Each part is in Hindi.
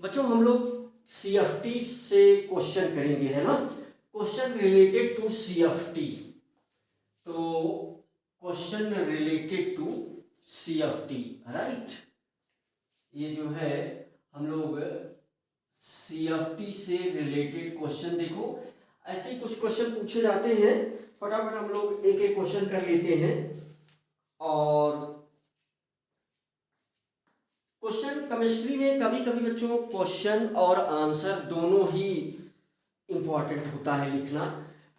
बच्चों हम लोग सीएफटी से क्वेश्चन करेंगे, है ना। Question related to CFT. तो question related to CFT, right. ये जो है हम लोग सीएफटी से रिलेटेड क्वेश्चन, देखो ऐसे कुछ क्वेश्चन पूछे जाते हैं, फटाफट हम लोग एक एक क्वेश्चन कर लेते हैं। और क्वेश्चन केमिस्ट्री में कभी कभी बच्चों क्वेश्चन और आंसर दोनों ही इम्पॉर्टेंट होता है लिखना,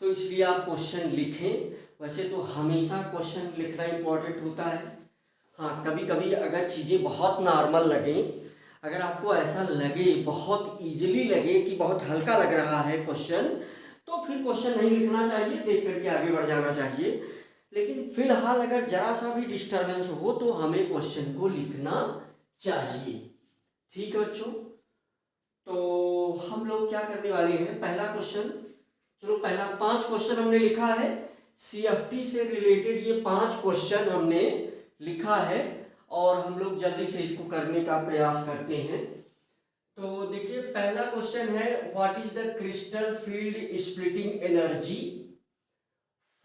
तो इसलिए आप क्वेश्चन लिखें। वैसे तो हमेशा क्वेश्चन लिखना इम्पॉर्टेंट होता है। हाँ, कभी कभी अगर चीज़ें बहुत नॉर्मल लगें, अगर आपको ऐसा लगे, बहुत इजीली लगे कि बहुत हल्का लग रहा है क्वेश्चन, तो फिर क्वेश्चन नहीं लिखना चाहिए, देख करके आगे बढ़ जाना चाहिए। लेकिन फिलहाल अगर जरा सा भी डिस्टर्बेंस हो तो हमें क्वेश्चन को लिखना चाहिए। ठीक है बच्चों, तो हम लोग क्या करने वाले हैं, पहला क्वेश्चन, चलो पहला 5 क्वेश्चन हमने लिखा है सीएफटी से रिलेटेड। ये 5 क्वेश्चन हमने लिखा है और हम लोग जल्दी से इसको करने का प्रयास करते हैं। तो देखिए पहला क्वेश्चन है, what is the crystal field splitting energy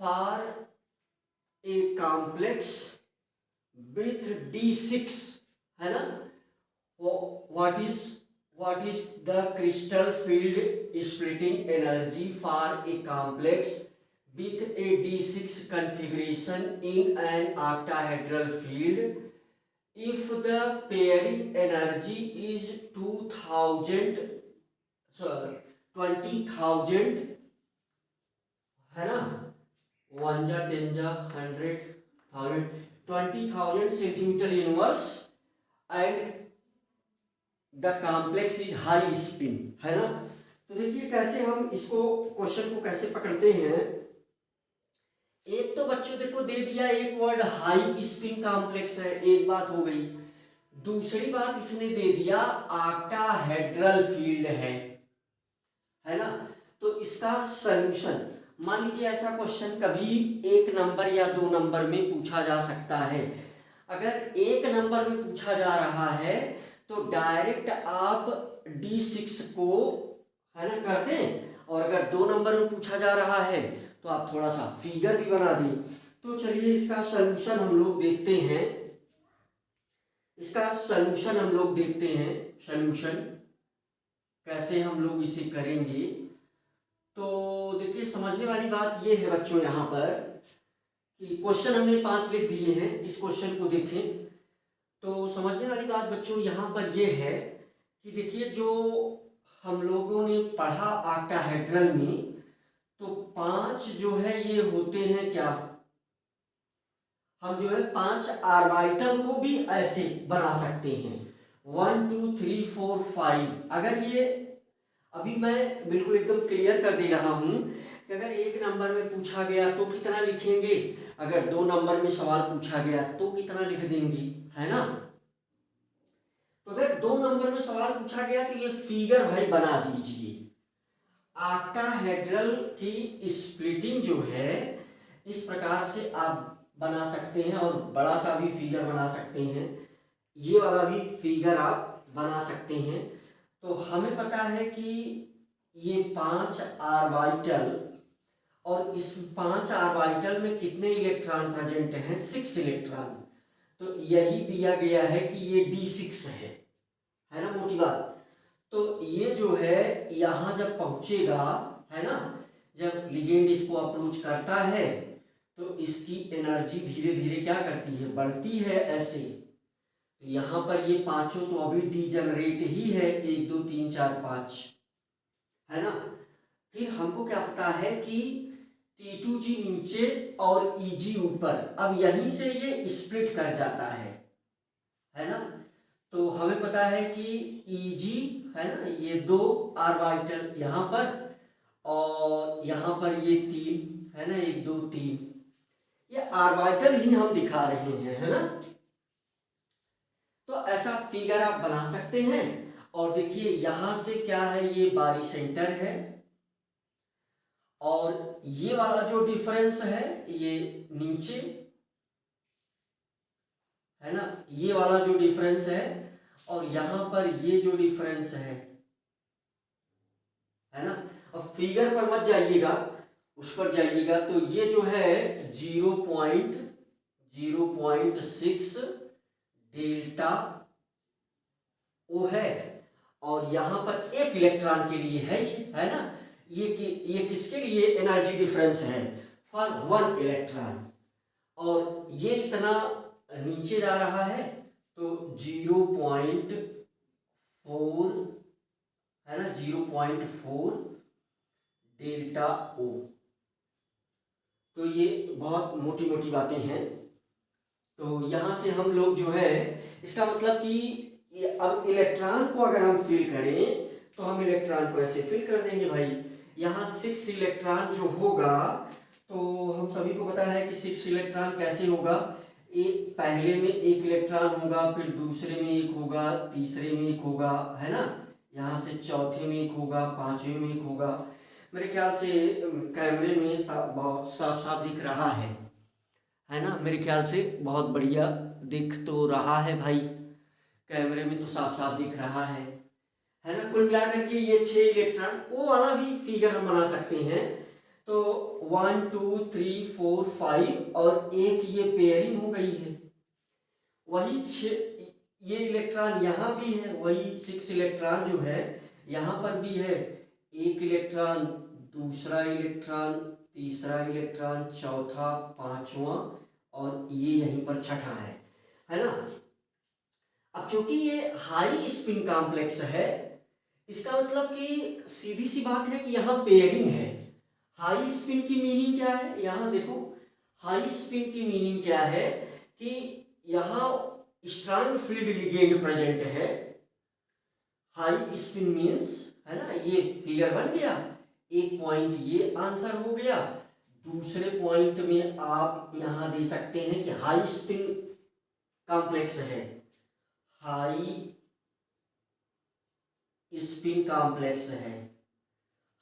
for a complex with D6, है ना। what is the crystal field splitting energy for a complex with a D6 configuration in an octahedral field if the pairing energy is 2000, sorry 20,000, है ना, 1 जा 10 जा 100,000, 20,000 centimetre inverse and the complex is high spin, है ना। तो देखिए कैसे हम इसको क्वेश्चन को कैसे पकड़ते हैं। एक तो बच्चों देखो दे दिया, एक वर्ड हाई स्पिन कॉम्प्लेक्स है, एक बात हो गई। दूसरी बात इसने दे दिया ऑक्टाहेड्रल फील्ड है ना। तो इसका सॉल्यूशन, मान लीजिए ऐसा क्वेश्चन कभी 1 नंबर या 2 नंबर में पूछा जा सकता है। अगर 1 नंबर में पूछा जा रहा है तो डायरेक्ट आप D6 को, है ना, कर दें, और अगर 2 नंबर में पूछा जा रहा है तो आप थोड़ा सा फिगर भी बना दें। तो चलिए इसका सॉल्यूशन हम लोग देखते हैं, इसका सॉल्यूशन हम लोग देखते हैं, सॉल्यूशन कैसे हम लोग इसे करेंगे। तो देखिए समझने वाली बात ये है बच्चों यहाँ पर कि क्वेश्चन हमने 5 लिख दिए हैं, इस क्वेश्चन को देखें तो समझने वाली बात बच्चों यहाँ पर ये है कि देखिए जो हम लोगों ने पढ़ा ऑक्टाहेड्रल में, तो 5 जो है ये होते हैं क्या, हम जो है 5 ऑर्बिटल को भी ऐसे बना सकते हैं, 1 2 3 4 5। अगर ये अभी मैं बिल्कुल एकदम क्लियर कर दे रहा हूं कि अगर 1 नंबर में पूछा गया तो कितना लिखेंगे, अगर 2 नंबर में सवाल पूछा गया तो कितना लिख देंगे, है ना। तो अगर 2 नंबर में सवाल पूछा गया तो ये फिगर भाई बना दीजिए। ऑक्टाहेड्रल की स्प्लिटिंग जो है इस प्रकार से आप बना सकते हैं और बड़ा सा भी फिगर बना सकते हैं, ये वाला भी फिगर आप बना सकते हैं। तो हमें पता है कि ये 5 ऑर्बिटल, और इस 5 ऑर्बिटल में कितने इलेक्ट्रॉन प्रेजेंट हैं, 6 इलेक्ट्रॉन। तो यही दिया गया है कि ये D6 है ना, मोटी बात। तो ये जो है यहाँ जब पहुंचेगा, है ना, जब लिगेंड इसको अप्रोच करता है तो इसकी एनर्जी धीरे धीरे क्या करती है, बढ़ती है ऐसे। तो यहाँ पर ये पांचों तो अभी डीजनरेट ही है, 1 2 3 4 5, है ना। फिर हमको क्या पता है कि T2G नीचे और EG ऊपर, अब यहीं से ये स्प्लिट कर जाता है ना। तो हमें पता है कि EG, है ना, ये 2 ऑर्बिटल यहाँ पर, और यहाँ पर ये 3, है ना, 1 2 3, ये ऑर्बिटल ही हम दिखा रहे हैं, है ना। तो ऐसा फिगर आप बना सकते हैं। और देखिए यहां से क्या है, ये बारी सेंटर है, और ये वाला जो डिफरेंस है ये नीचे, है ना, ये वाला जो डिफरेंस है, और यहाँ पर ये जो डिफरेंस है ना। अब फिगर पर मत जाइएगा, उस पर जाइएगा तो ये जो है 0.06 डेल्टा ओ है, और यहाँ पर एक इलेक्ट्रॉन के लिए है, ये है ना। ये किसके लिए एनर्जी डिफरेंस है, फॉर 1 इलेक्ट्रॉन, और ये इतना नीचे जा रहा है तो 0.4 है ना, 0.4 डेल्टा ओ। तो ये बहुत मोटी मोटी बातें हैं। तो यहाँ से हम लोग जो है, इसका मतलब कि अब इलेक्ट्रॉन को अगर हम फिल करें तो हम इलेक्ट्रॉन को ऐसे फिल कर देंगे भाई। यहाँ 6 इलेक्ट्रॉन जो होगा, तो हम सभी को पता है कि 6 इलेक्ट्रॉन कैसे होगा, एक पहले में एक इलेक्ट्रॉन होगा, फिर दूसरे में एक होगा, तीसरे में एक होगा, है ना। यहाँ से चौथे में एक होगा, पांचवें में एक होगा। मेरे ख्याल से कैमरे में बहुत साफ साफ दिख रहा है ना। मेरे ख्याल से बहुत बढ़िया दिख तो रहा है भाई, कैमरे में तो साफ साफ दिख रहा है ना। कुल मिलाकर के ये 6 इलेक्ट्रॉन, वो वाला भी फिगर हम बना सकते हैं। तो 1 2 3 4 5 और एक ये पेयरिंग हो गई है, वही 6 ये इलेक्ट्रॉन यहाँ भी है, वही 6 इलेक्ट्रॉन जो है यहाँ पर भी है, एक इलेक्ट्रॉन, दूसरा इलेक्ट्रॉन, तीसरा इलेक्ट्रॉन, चौथा, पांचवा, और ये यहीं पर छठा है ना। अब चूंकि ये हाई स्पिन कॉम्प्लेक्स है, इसका मतलब कि सीधी सी बात है कि यहाँ पेयरिंग है। हाई स्पिन की मीनिंग क्या है, यहाँ देखो, हाई स्पिन की मीनिंग क्या है कि यहाँ स्ट्रॉन्ग फील्ड लिगेंड प्रेजेंट है। हाई स्पिन मीन्स, है ना, ये फिगर बन गया, एक पॉइंट ये आंसर हो गया। दूसरे पॉइंट में आप यहां दे सकते हैं कि हाई स्पिन कॉम्प्लेक्स है, हाई स्पिन कॉम्प्लेक्स है।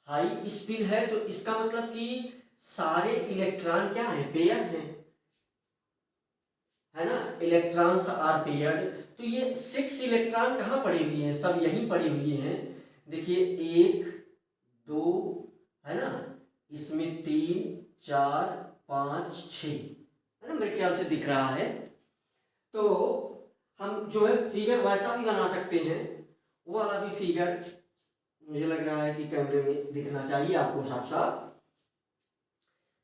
हाई स्पिन है तो इसका मतलब कि सारे इलेक्ट्रॉन क्या है, पेयर हैं, है ना, इलेक्ट्रॉन्स आर पेयर्ड। तो ये 6 इलेक्ट्रॉन कहाँ पड़े हुए हैं, सब यहीं पड़े हुए हैं। देखिए 1 2 है ना, इसमें 3 4 5 6 है ना, मेरे ख्याल से दिख रहा है। तो हम जो है फिगर वैसा भी बना सकते हैं, वो वाला भी फिगर मुझे लग रहा है कि कैमरे में दिखना चाहिए आपको साफ साफ।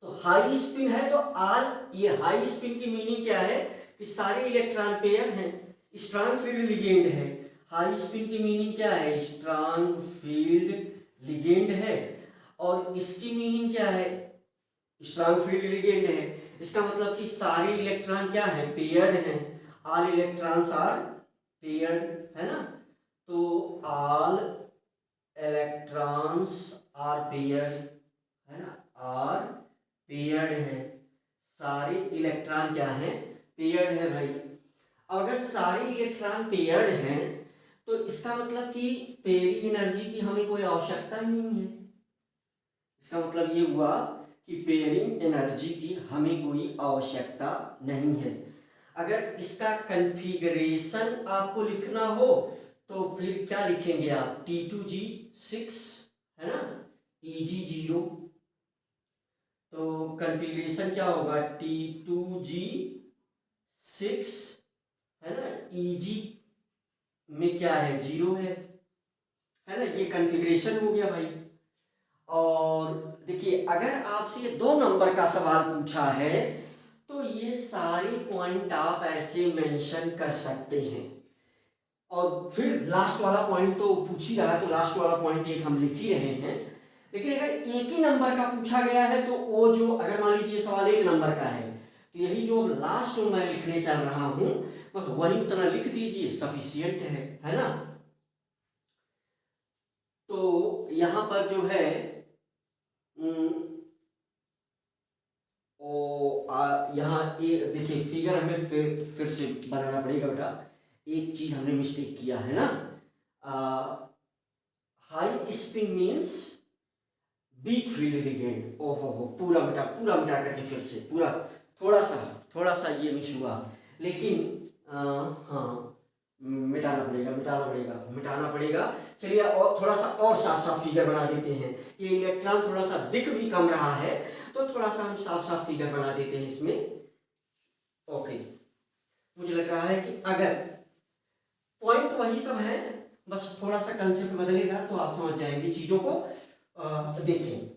तो हाई स्पिन है तो आल, ये हाई स्पिन की मीनिंग क्या है कि सारे इलेक्ट्रॉन पेयर हैं, स्ट्रॉन्ग फील्ड लिगेंड है। हाई स्पिन की मीनिंग क्या है, स्ट्रॉन्ग फील्ड लिगेंड है, और इसकी मीनिंग क्या है, स्ट्रॉन्ग फील्ड लिगेंड है। इसका मतलब कि सारे इलेक्ट्रॉन क्या है, पेयर्ड हैं, ऑल इलेक्ट्रॉन्स आर पेयर्ड, है ना। तो ऑल इलेक्ट्रॉन्स आर पेयर्ड, है ना, आर पेयर्ड है, सारे इलेक्ट्रॉन क्या है, पेयर्ड है भाई। अगर सारे इलेक्ट्रॉन पेयर्ड हैं तो इसका मतलब कि पेयरिंग एनर्जी की हमें कोई आवश्यकता ही नहीं है। इसका मतलब ये हुआ कि पेयरिंग एनर्जी की हमें कोई आवश्यकता नहीं है। अगर इसका कन्फिगरेशन आपको लिखना हो तो फिर क्या लिखेंगे आप, T2G6 है ना, EG0। तो कन्फिगरेशन क्या होगा, T2G6 है ना, EG में क्या है, 0 है ना, ये कन्फिगरेशन हो गया भाई। और देखिए अगर आपसे 2 नंबर का सवाल पूछा है तो ये सारे पॉइंट आप ऐसे मेंशन कर सकते हैं, और फिर लास्ट वाला पॉइंट तो पूछ ही रहा है तो लास्ट वाला पॉइंट एक हम लिख ही रहे हैं। लेकिन अगर एक ही नंबर का पूछा गया है तो वो जो, अगर मान लीजिए सवाल 1 नंबर का है तो यही जो लास्ट मैं लिखने चल रहा हूं बस वही उतना लिख दीजिए, सफिशियंट है ना। तो यहां पर जो है यहाँ देखिए फिगर हमें फिर से बनाना पड़ेगा बेटा, एक चीज हमने मिस्टेक किया है ना। High spin means weak field ligand, ओहो हो, पूरा मिटा करके फिर से पूरा, थोड़ा सा ये मिस हुआ, लेकिन हाँ मिटाना पड़ेगा। चलिए और थोड़ा सा और साफ साफ फिगर बना देते हैं। ये इलेक्ट्रॉन थोड़ा सा दिख भी कम रहा है, तो थोड़ा सा हम साफ साफ फिगर बना देते हैं इसमें। ओके, मुझे लग रहा है कि अगर पॉइंट वही सब है, बस थोड़ा सा कंसेप्ट बदलेगा तो आप समझ जाएंगे चीजों को। देखें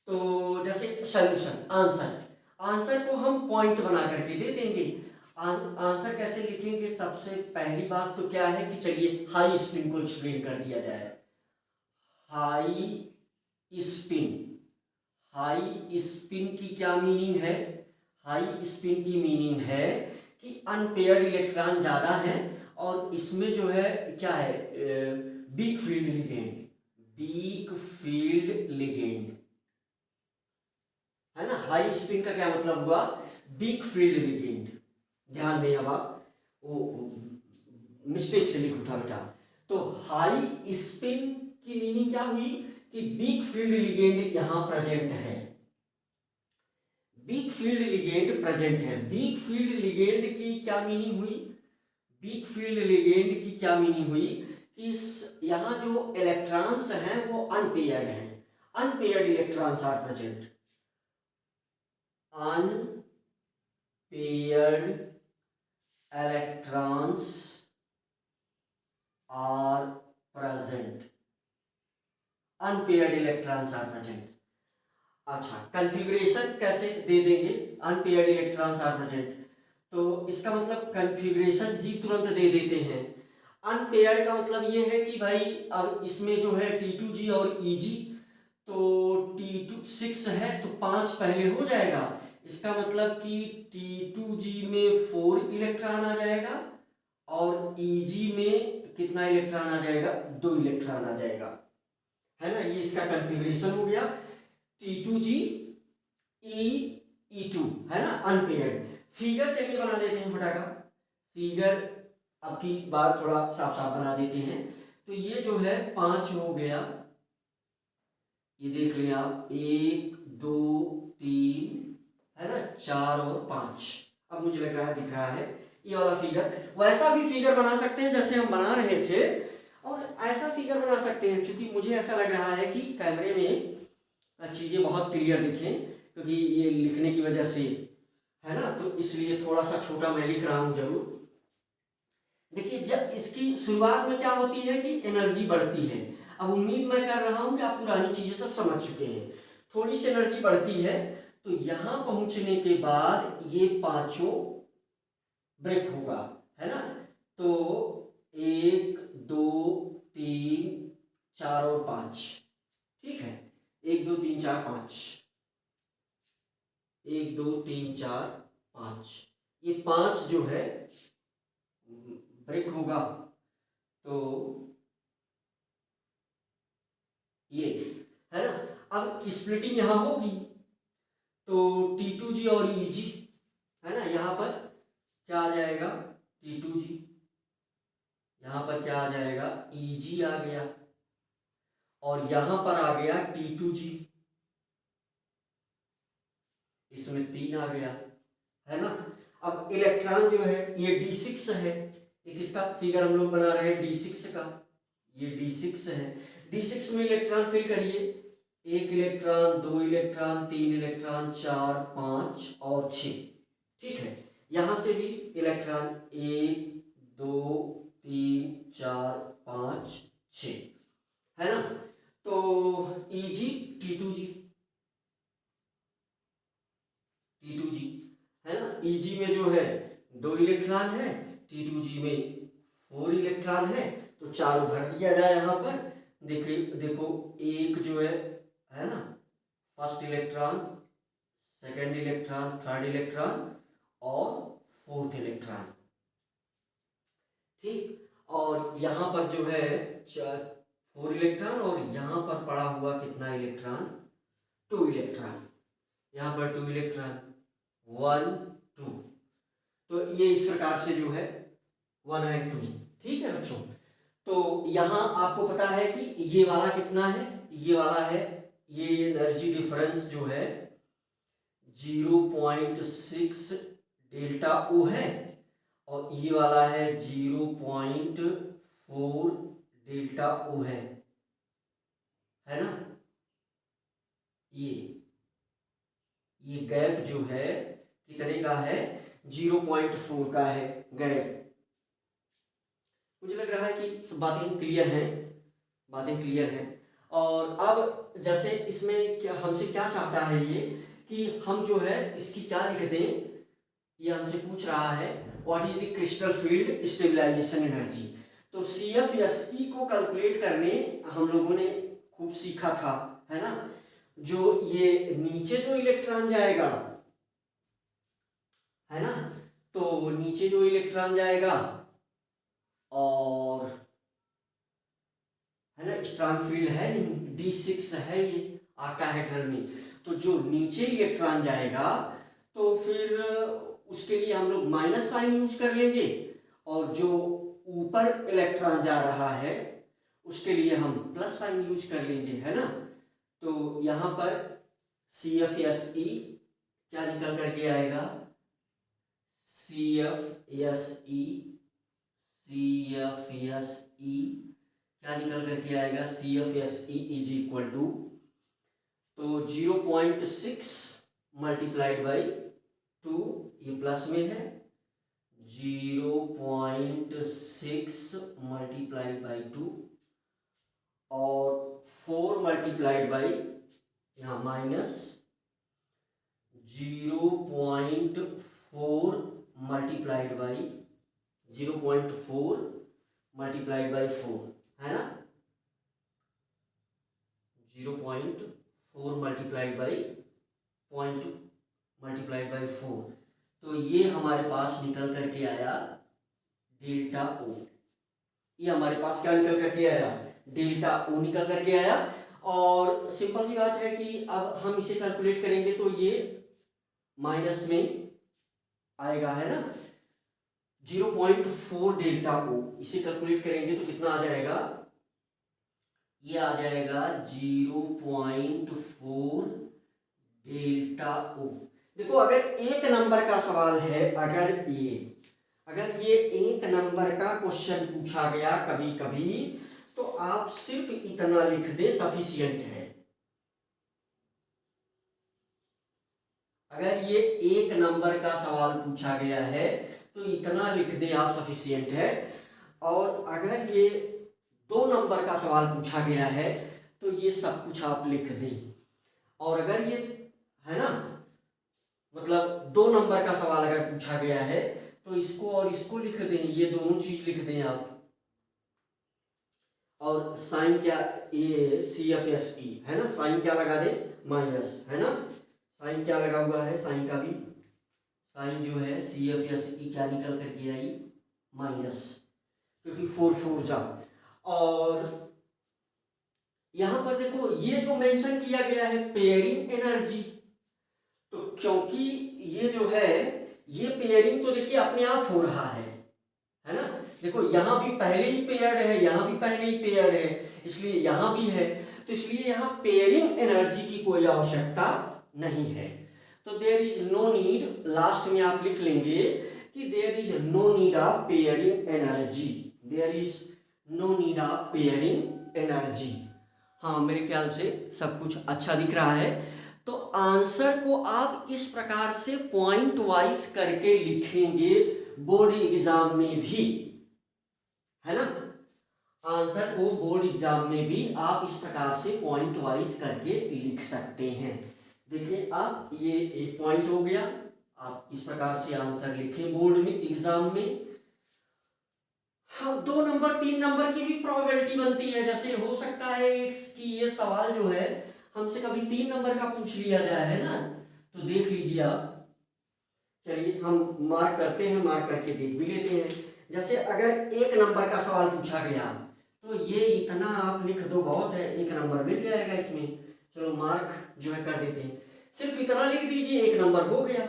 तो जैसे सॉल्यूशन, आंसर को हम पॉइंट बना करके दे देंगे। आंसर कैसे लिखेंगे? सबसे पहली बात तो क्या है कि चलिए हाई स्पिन को एक्सप्लेन कर दिया जाए। हाई स्पिन, हाई स्पिन की क्या मीनिंग है? हाई स्पिन की मीनिंग है कि अनपेयर्ड इलेक्ट्रॉन ज्यादा है और इसमें जो है क्या है, week field ligand, week field ligand है ना। हाई स्पिन का क्या मतलब हुआ? Week field ligand. ध्यान दें, अब आप वो मिस्टेक से लिख उठा बेटा। तो हाई स्पिन की मीनिंग क्या हुई कि वीक फील्ड लिगेंड यहां प्रेजेंट है, वीक फील्ड लिगेंड प्रेजेंट है। वीक फील्ड लिगेंड की क्या मीनिंग हुई? वीक फील्ड लिगेंड की क्या मीनिंग हुई कि यहां जो इलेक्ट्रॉन्स हैं वो अनपेयर्ड हैं, unpaired electrons are present, unpaired electrons are present, unpaired electrons are present. अच्छा, कॉन्फ़िगरेशन कैसे दे देंगे? अनपेयर्ड इलेक्ट्रॉन्स आर प्रेजेंट, तो इसका मतलब कॉन्फ़िगरेशन ही तुरंत दे देते हैं। अनपेयर्ड का मतलब ये है कि भाई अब इसमें जो है T2G और EG, तो T2 6 है तो 5 पहले हो जाएगा। इसका मतलब कि T2G में 4 इलेक्ट्रॉन आ जाएगा और EG में कितना इलेक्ट्रॉन आ जाएगा? 2 इलेक्ट्रॉन आ जाएगा, है ना। ये इसका कॉन्फ़िगरेशन हो गया। T2G E2 है ना, अनपेयर्ड। फिगर चलिए बना देते हैं फटाका, फिगर अब की बार थोड़ा साफ साफ बना देते हैं। तो ये जो है 5 हो गया, ये देख लिया आप, 1 2 3 है ना, 4 और 5। अब मुझे लग रहा है दिख रहा है ये वाला फिगर। वैसा भी फिगर बना सकते हैं जैसे हम बना रहे थे, और ऐसा फिगर बना सकते हैं। क्योंकि मुझे ऐसा लग रहा है कि कैमरे में चीज़ें बहुत क्लियर दिखें, क्योंकि ये लिखने की वजह से है ना, तो इसलिए थोड़ा सा छोटा मैं लिख रहा हूँ जरूर। देखिए, जब इसकी शुरुआत में क्या होती है कि एनर्जी बढ़ती है। अब उम्मीद मैं कर रहा हूँ कि आप पुरानी चीज़ें सब समझ चुके हैं। थोड़ी सी एनर्जी बढ़ती है तो यहाँ पहुँचने के बाद ये पांचों ब्रेक होगा, है ना। तो 1 2 3 4 और 5, ठीक है। 1 2 3 4 5, 1 2 3 4 5, ये 5 जो है ब्रेक होगा। तो ये है ना, अब स्प्लिटिंग यहां होगी तो T2G और EG है ना, यहां पर क्या आ जाएगा? T2G, यहां पर क्या आ जाएगा? EG आ गया, और यहां पर आ गया T2G, इसमें 3 आ गया, है ना। अब इलेक्ट्रॉन जो है ये D6 है, ये किसका फिगर हम लोग बना रहे हैं? D6 का। ये D6 है, D6 में इलेक्ट्रॉन फिल करिए। 1 इलेक्ट्रॉन, 2 इलेक्ट्रॉन, 3 इलेक्ट्रॉन, 4 5 और 6, ठीक है। यहां से भी इलेक्ट्रॉन 1 2 3 4 5 6, है ना। तो EG T2G, T2G है ना। EG में जो है 2 इलेक्ट्रॉन है, T2G में 4 इलेक्ट्रॉन है, तो चारों भर दिया जाए यहाँ पर। देखिए देखो, एक जो है ना, first electron, second electron, third electron और फोर्थ इलेक्ट्रॉन, ठीक। और यहाँ पर जो है 4 इलेक्ट्रॉन, और यहाँ पर पड़ा हुआ कितना इलेक्ट्रॉन? 2 इलेक्ट्रॉन, यहाँ पर 2 इलेक्ट्रॉन, 1 2। तो ये इस प्रकार से जो है 1 एंड 2, ठीक है बच्चों। तो यहां आपको पता है कि ये वाला कितना है? ये वाला है, ये एनर्जी डिफरेंस जो है 0.6 डेल्टा O है, और ये वाला है 0.4 डेल्टा ओ है ना। ये गैप जो है कितने का है, 0.4 का है गैप। मुझे लग रहा है कि बातें क्लियर हैं, बातें क्लियर हैं। और अब जैसे इसमें क्या हमसे क्या चाहता है ये, कि हम जो है इसकी क्या लिख दें, ये हमसे पूछ रहा है what is the crystal field stabilization energy. तो CFSE को कैलकुलेट करने हम लोगों ने खूब सीखा था, है ना। जो ये नीचे जो इलेक्ट्रॉन जाएगा, है ना, तो नीचे जो इलेक्ट्रॉन जाएगा और, है ना, स्ट्रॉन्ग फील्ड है नहीं, D6 है ये ऑक्टाहेड्रल में, तो जो नीचे इलेक्ट्रॉन जाएगा तो फिर उसके लिए हम लोग माइनस साइन यूज कर लेंगे, और जो ऊपर इलेक्ट्रॉन जा रहा है उसके लिए हम प्लस साइन यूज कर लेंगे, है ना। तो यहाँ पर CFSE क्या निकल करके आएगा, CFSE क्या निकल करके आएगा, CFSE इज इक्वल टू, तो 0.6 मल्टीप्लाइड बाई 2, ये प्लस में है, 0.6 मल्टीप्लाइड बाई 2 और 4 मल्टीप्लाइड बाई यहाँ minus 0.4 multiplied by 0.4 multiplied by 4, है ना, 0.4 multiplied by point multiplied by 4, तो ये हमारे पास निकल करके आया डेल्टा ओ। ये हमारे पास क्या निकल करके आया, डेल्टा ओ निकल करके आया। और सिंपल सी बात है कि अब हम इसे कैलकुलेट करेंगे तो ये माइनस में आएगा, है ना, 0.4 डेल्टा ओ, इसे कैलकुलेट करेंगे तो कितना आ जाएगा, ये आ जाएगा 0.4 डेल्टा ओ। देखो अगर एक नंबर का सवाल है, अगर ये एक नंबर का क्वेश्चन पूछा गया कभी कभी, तो आप सिर्फ इतना लिख दे सफिशियंट है। अगर ये एक नंबर का सवाल पूछा गया है तो इतना लिख दे आप, सफिशियंट है। और अगर ये 2 नंबर का सवाल पूछा गया है तो ये सब कुछ आप लिख दें। और अगर ये, है ना, मतलब 2 नंबर का सवाल अगर पूछा गया है तो इसको और इसको लिख दें, ये दोनों चीज लिख दें आप। और साइन क्या, ये CFSE है ना, साइन क्या लगा दें, माइनस, है ना, साइन क्या लगा हुआ है, साइन का भी साइन जो है CFSE क्या निकल करके आई, माइनस, क्योंकि 4 जा। और यहां पर देखो ये जो मेंशन किया गया है पेयरिंग एनर्जी, तो क्योंकि ये जो है ये पेयरिंग तो देखिए अपने आप हो रहा है ना। देखो यहाँ भी पहले ही पेयर्ड है, यहाँ भी पहले ही पेयर्ड है, इसलिए यहाँ भी है, तो इसलिए यहाँ पेयरिंग एनर्जी की कोई आवश्यकता नहीं है। तो there is no need, last में आप लिख लेंगे कि there is no need of pairing energy, there is no need of pairing energy. हाँ, मेरे ख्याल से सब कुछ अच्छा दिख रहा है। तो आंसर को आप इस प्रकार से पॉइंट वाइज करके लिखेंगे बोर्ड एग्जाम में भी, है ना। आंसर को बोर्ड एग्जाम में भी आप इस प्रकार से पॉइंट वाइज करके लिख सकते हैं। देखिए आप, ये एक पॉइंट हो गया, आप इस प्रकार से आंसर लिखें बोर्ड में एग्जाम में। हाँ, 2 नंबर 3 नंबर की भी प्रोबेबिलिटी बनती है, जैसे हो सकता है कि ये सवाल जो है हमसे कभी 3 नंबर का पूछ लिया जाए, है ना। तो देख लीजिए आप, चलिए हम मार्क करते हैं, मार्क करके देख भी लेते हैं। जैसे अगर 1 नंबर का सवाल पूछा गया तो ये इतना आप लिख दो, बहुत है, 1 नंबर मिल जाएगा इसमें। चलो मार्क जो है कर देते हैं, सिर्फ इतना लिख दीजिए, 1 नंबर हो गया।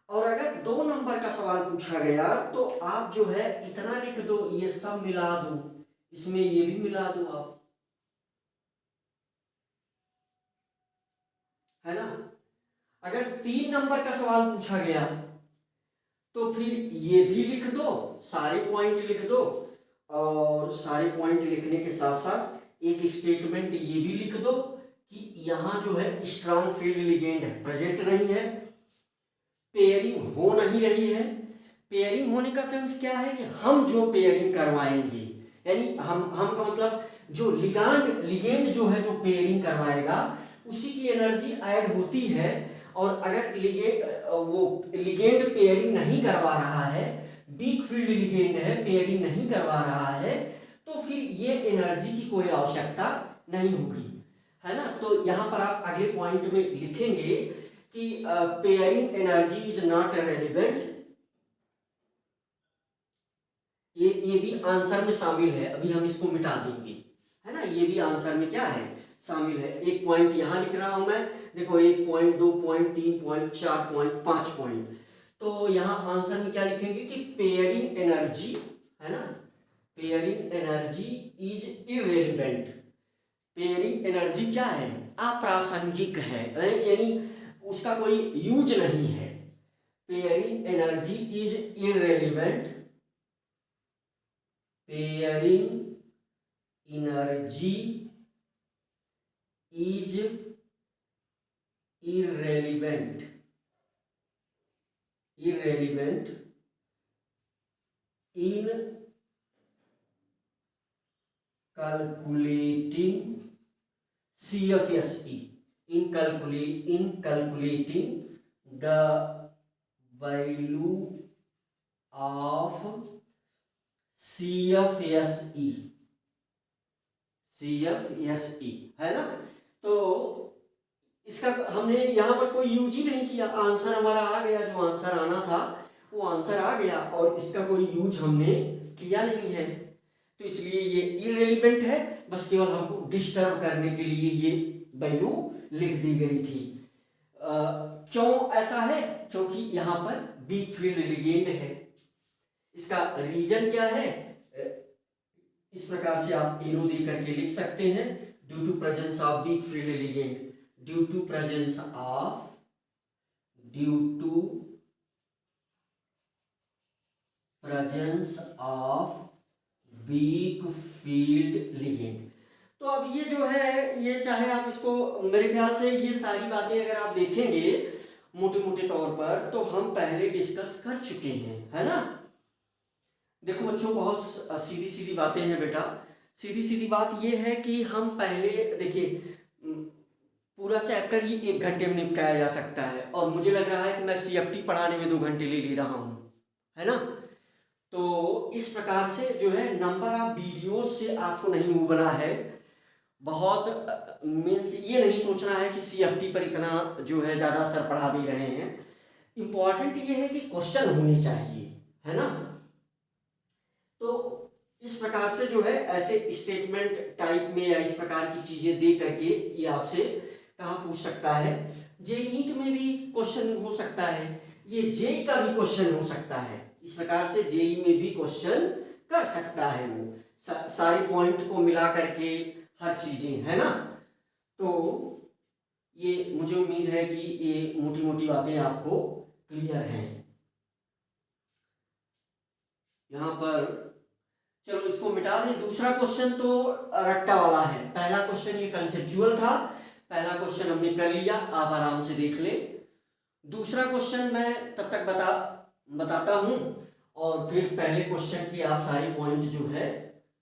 और अगर 2 नंबर का सवाल पूछा गया तो आप जो है इतना लिख दो, ये सब मिला दो, इसमें ये भी मिला दो आप, है ना। अगर 3 नंबर का सवाल पूछा गया तो फिर ये भी लिख दो, सारे पॉइंट लिख दो, और सारे पॉइंट लिखने के साथ साथ एक स्टेटमेंट ये भी लिख दो कि यहाँ जो है स्ट्रॉन्ग फील्ड लिगेंड प्रेजेंट नहीं है, पेयरिंग हो नहीं रही है। पेयरिंग होने का सेंस क्या है कि हम जो पेयरिंग करवाएंगे, यानी हम का मतलब जो लिगेंड जो है जो पेयरिंग करवाएगा उसी की एनर्जी ऐड होती है, और अगर लिगेंड पेयरिंग नहीं करवा रहा है, वीक फील्ड लिगेंड है, पेयरिंग नहीं करवा रहा है, तो फिर ये एनर्जी की कोई आवश्यकता नहीं होगी, है ना। तो यहाँ पर आप अगले पॉइंट में लिखेंगे कि pairing energy is not relevant. ये भी आंसर में शामिल है, अभी हम इसको मिटा देंगे, है ना। ये भी आंसर में क्या है, शामिल है। एक पॉइंट यहाँ लिख रहा हूं मैं, देखो 1 point, 2 point, 3 point, 4 point, 5 point. तो यहाँ आंसर में क्या लिखेंगे कि पेयरिंग एनर्जी, है ना, pairing energy is irrelevant. Pairing energy क्या है, अप्रासंगिक है, यानी उसका कोई यूज नहीं है। Pairing energy is irrelevant, pairing energy is irrelevant in calculating CFSE, in calculating the value of CFSE, है ना। तो इसका हमने यहाँ पर कोई यूज ही नहीं किया, आंसर हमारा आ गया, जो आंसर आना था वो आंसर आ गया, और इसका कोई यूज हमने किया नहीं है, तो इसलिए ये इररेलेवेंट है, बस केवल हमको डिस्टर्ब करने के लिए ये वैल्यू लिख दी गई थी। क्यों ऐसा है, क्योंकि यहाँ पर वीक फील्ड लिगेंड है। इसका रीजन क्या है, इस प्रकार से आप एरो दे करके लिख सकते हैं, due to presence of weak field ligand, due to presence of weak field ligand. तो अब ये जो है, ये चाहे आप इसको, मेरे ख्याल से ये सारी बातें अगर आप देखेंगे मोटे मोटे तौर पर, तो हम पहले डिस्कस कर चुके हैं, है ना। देखो बच्चों, बहुत सीधी सीधी बातें हैं बेटा। सीधी सीधी बात ये है कि हम पहले देखिए, पूरा चैप्टर ही 1 घंटे में निपटाया जा सकता है, और मुझे लग रहा है कि मैं CFT पढ़ाने में 2 घंटे ले रहा हूँ, है ना। तो इस प्रकार से जो है नंबर ऑफ वीडियोस से आपको नहीं उबना है, बहुत मीन्स ये नहीं सोचना है कि CFT पर इतना जो है ज़्यादा असर पढ़ा दे रहे हैं। इम्पॉर्टेंट ये है कि क्वेश्चन होने चाहिए, है ना। तो इस प्रकार से जो है ऐसे स्टेटमेंट टाइप में या इस प्रकार की चीजें दे करके ये आपसे कहाँ पूछ सकता है, जेई नीट में भी क्वेश्चन हो सकता है, ये जेई का भी क्वेश्चन हो सकता है, इस प्रकार से जेई में भी क्वेश्चन कर सकता है वो सारे पॉइंट को मिला करके हर चीजें, है ना। तो ये मुझे उम्मीद है कि ये मोटी मोटी बातें आपको क्लियर हैं। यहाँ पर चलो इसको मिटा दें। दूसरा क्वेश्चन तो रट्टा वाला है, पहला क्वेश्चन ये कंसेप्चुअल था, पहला क्वेश्चन हमने कर लिया, आप आराम से देख ले। दूसरा क्वेश्चन मैं तब तक बताता हूं, और फिर पहले क्वेश्चन की आप सारी पॉइंट जो है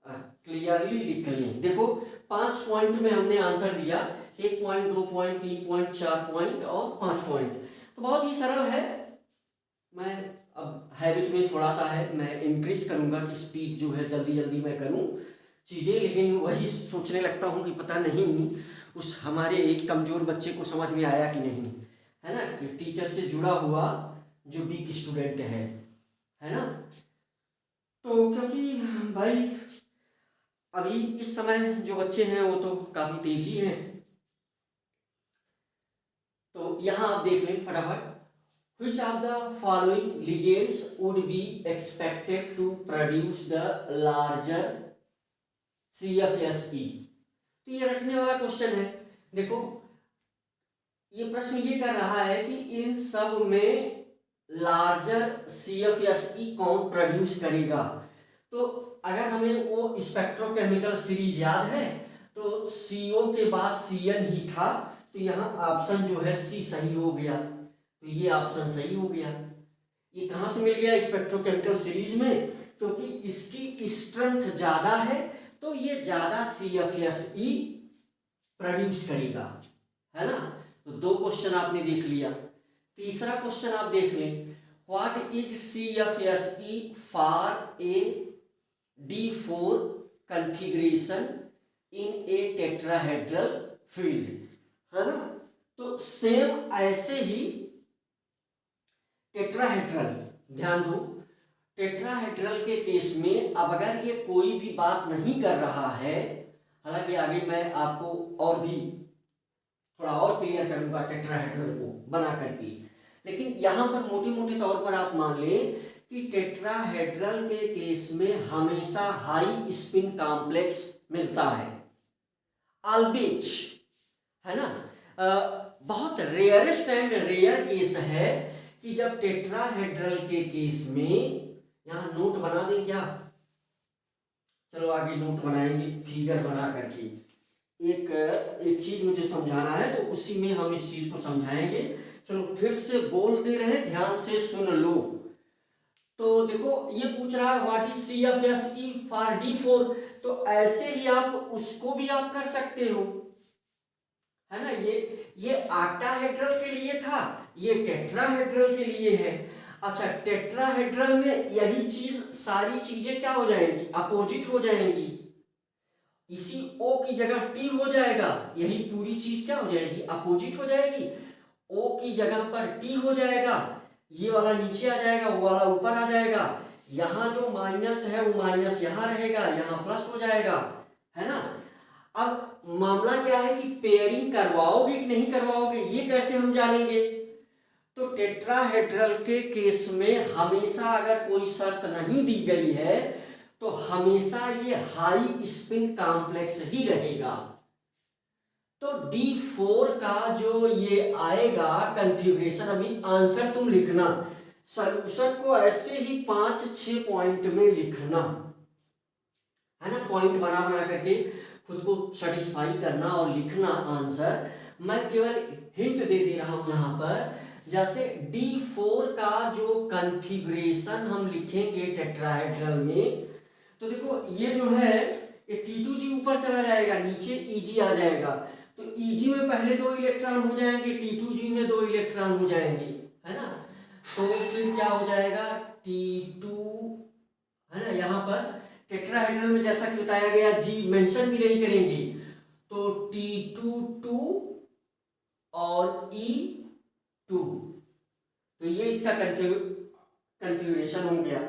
क्लियरली लिख लें। देखो 5 पॉइंट में हमने आंसर दिया, 1 पॉइंट, 2 पॉइंट, 3 पॉइंट, 4 पॉइंट और 5 पॉइंट। तो बहुत ही सरल है। मैं अब हैबिट में थोड़ा सा है, मैं इंक्रीज करूंगा कि स्पीड जो है जल्दी जल्दी मैं करूं चीज़ें, लेकिन वही सोचने लगता हूं कि पता नहीं उस हमारे एक कमज़ोर बच्चे को समझ में आया कि नहीं, है ना, कि टीचर से जुड़ा हुआ जो वीक स्टूडेंट है ना। तो क्योंकि भाई अभी इस समय जो बच्चे हैं वो तो काफ़ी तेजी हैं। तो यहाँ आप देख लें फटाफट, which of the following ligands would be expected to produce the larger CFSE। तो ये रटने वाला क्वेश्चन है। देखो ये प्रश्न ये कर रहा है कि इन सब में लार्जर CFSE कौन प्रोड्यूस करेगा। तो अगर हमें वो स्पेक्ट्रोकेमिकल सीरीज याद है तो CO के बाद CN ही था, तो यहाँ ऑप्शन जो है C सही हो गया। तो ये ऑप्शन सही हो गया। ये कहाँ से मिल गया स्पेक्ट्रोकेमिकल सीरीज में, क्योंकि इसकी स्ट्रेंथ ज्यादा है तो ये ज्यादा CFSE प्रोड्यूस करेगा, है ना। तो दो क्वेश्चन आपने देख लिया। तीसरा क्वेश्चन आप देख लें, what is CFSE for a D4 configuration in A tetrahedral field, है ना। तो सेम ऐसे ही टेट्राहेड्रल, ध्यान दो, टेट्राहेड्रल के केस में अब अगर ये कोई भी बात नहीं कर रहा है, हालांकि आगे मैं आपको और भी थोड़ा और क्लियर करूंगा टेट्राहेड्रल को बना करके, लेकिन यहां पर मोटे मोटे तौर पर आप मान लें कि टेट्राहेड्रल के केस में हमेशा हाई स्पिन कॉम्प्लेक्स मिलता है, ऑलवेज, है ना। बहुत रेयरेस्ट एंड रेयर केस है कि जब टेट्राहेड्रल के केस में, यहां नोट बना दें क्या, चलो आगे नोट बनाएंगे फिगर बना करके। एक चीज मुझे समझाना है तो उसी में हम इस चीज को समझाएंगे। चलो फिर से बोलते रहे, ध्यान से सुन लो। तो देखो ये पूछ रहा है what is CFSE for D4, तो ऐसे ही आप उसको भी आप कर सकते हो, है ना। ये ऑक्टाहेड्रल के लिए था, ये टेट्राहेड्रल के लिए है। अच्छा, टेट्राहेड्रल में यही चीज, सारी चीजें क्या हो जाएंगी, अपोजिट हो जाएंगी। इसी O की जगह T हो जाएगा, यही पूरी चीज क्या हो जाएगी, अपोजिट हो जाएगी। O की जगह पर T हो जाएगा, ये वाला नीचे आ जाएगा, वो वाला ऊपर आ जाएगा। यहाँ जो माइनस है वो माइनस यहाँ रहेगा, यहाँ प्लस हो जाएगा, है ना। अब मामला क्या है कि पेयरिंग करवाओगे कि नहीं करवाओगे, ये कैसे हम जानेंगे। तो टेट्राहेड्रल के केस में हमेशा अगर कोई शर्त नहीं दी गई है तो हमेशा ये हाई स्पिन कॉम्प्लेक्स ही रहेगा। तो D4 का जो ये आएगा कॉन्फ़िगरेशन, अभी आंसर तुम लिखना, सॉल्यूशन को ऐसे ही 5-6 पॉइंट में लिखना, है ना। पॉइंट बना बना करके खुद को सेटिस्फाई करना और लिखना आंसर। मैं केवल हिंट दे रहा हूं यहां पर, जैसे D4 का जो कॉन्फ़िगरेशन हम लिखेंगे टेट्राहेड्रल में, तो देखो ये जो है ये T2G ऊपर चला जाएगा, नीचे Eg आ जाएगा। तो Eg में पहले 2 इलेक्ट्रॉन हो जाएंगे, T2G में 2 इलेक्ट्रॉन हो जाएंगे, है ना। तो फिर क्या हो जाएगा T2, है ना। यहाँ पर टेट्राहेड्रल में जैसा कि बताया गया G मेंशन भी नहीं करेंगे, तो T2 और E2, तो ये इसका कन्फिग्रेशन हो गया।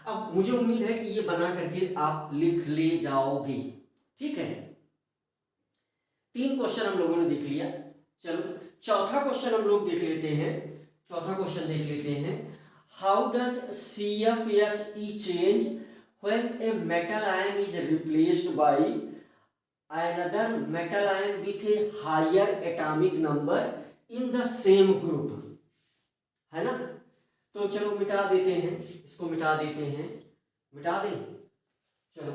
अब मुझे उम्मीद है कि ये बना करके आप लिख ले जाओगे, ठीक है। 3 क्वेश्चन हम लोगों ने देख लिया। चलो चौथा क्वेश्चन हम लोग देख लेते हैं। चौथा क्वेश्चन देख लेते हैं, how does CFSE change when a metal ion is replaced by another metal ion with a higher atomic number in the same group, है ना। तो चलो मिटा देते हैं, इसको मिटा देते हैं, मिटा दें। चलो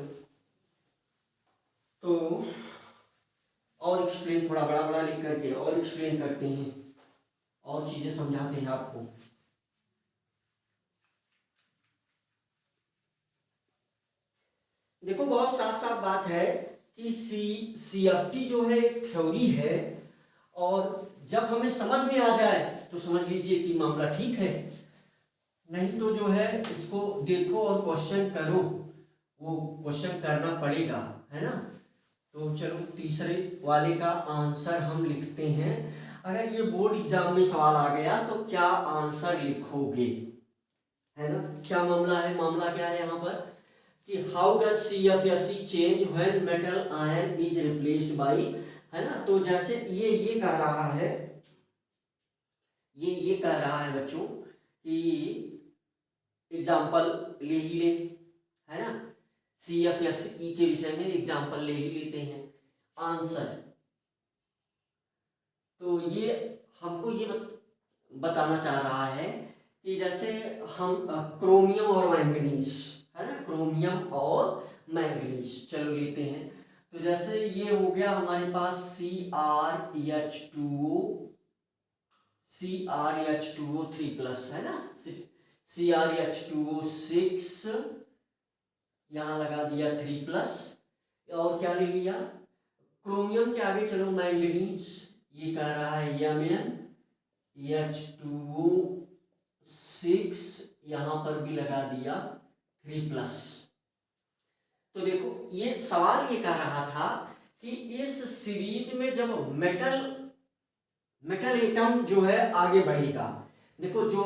तो और एक्सप्लेन, थोड़ा बड़ा बड़ा लिख करके और एक्सप्लेन करते हैं और चीजें समझाते हैं आपको। देखो बहुत साफ साफ बात है कि CFT जो है एक थ्योरी है, और जब हमें समझ में आ जाए तो समझ लीजिए कि मामला ठीक है, नहीं तो जो है उसको देखो और क्वेश्चन करो, वो क्वेश्चन करना पड़ेगा, है ना। तो चलो तीसरे वाले का आंसर हम लिखते हैं। अगर ये बोर्ड एग्जाम में सवाल आ गया तो क्या आंसर लिखोगे, है ना। क्या मामला है, मामला क्या है यहाँ पर कि how does CFSE change when metal ion is replaced by, है ना। तो जैसे ये कह रहा है, ये कह रहा है बच्चों कि एग्जाम्पल ले ही ले, है ना। CFSE के विषय में एग्जाम्पल ले ही लेते हैं। आंसर, तो ये हमको ये बताना चाह रहा है कि जैसे हम क्रोमियम और मैंगनीज, है ना, क्रोमियम और मैंगनीज, चलो लेते हैं। तो जैसे ये हो गया हमारे पास CrH2O 3+, है ना, CrH2O 6, यहाँ लगा दिया 3+, और क्या ले लिया, क्रोमियम के आगे चलो मैंगनीज, ये कह रहा है Mn H2O 6, यहाँ पर भी लगा दिया 3+। तो देखो ये सवाल ये कह रहा था कि इस सीरीज में जब मेटल एटम जो है आगे बढ़ेगा, देखो जो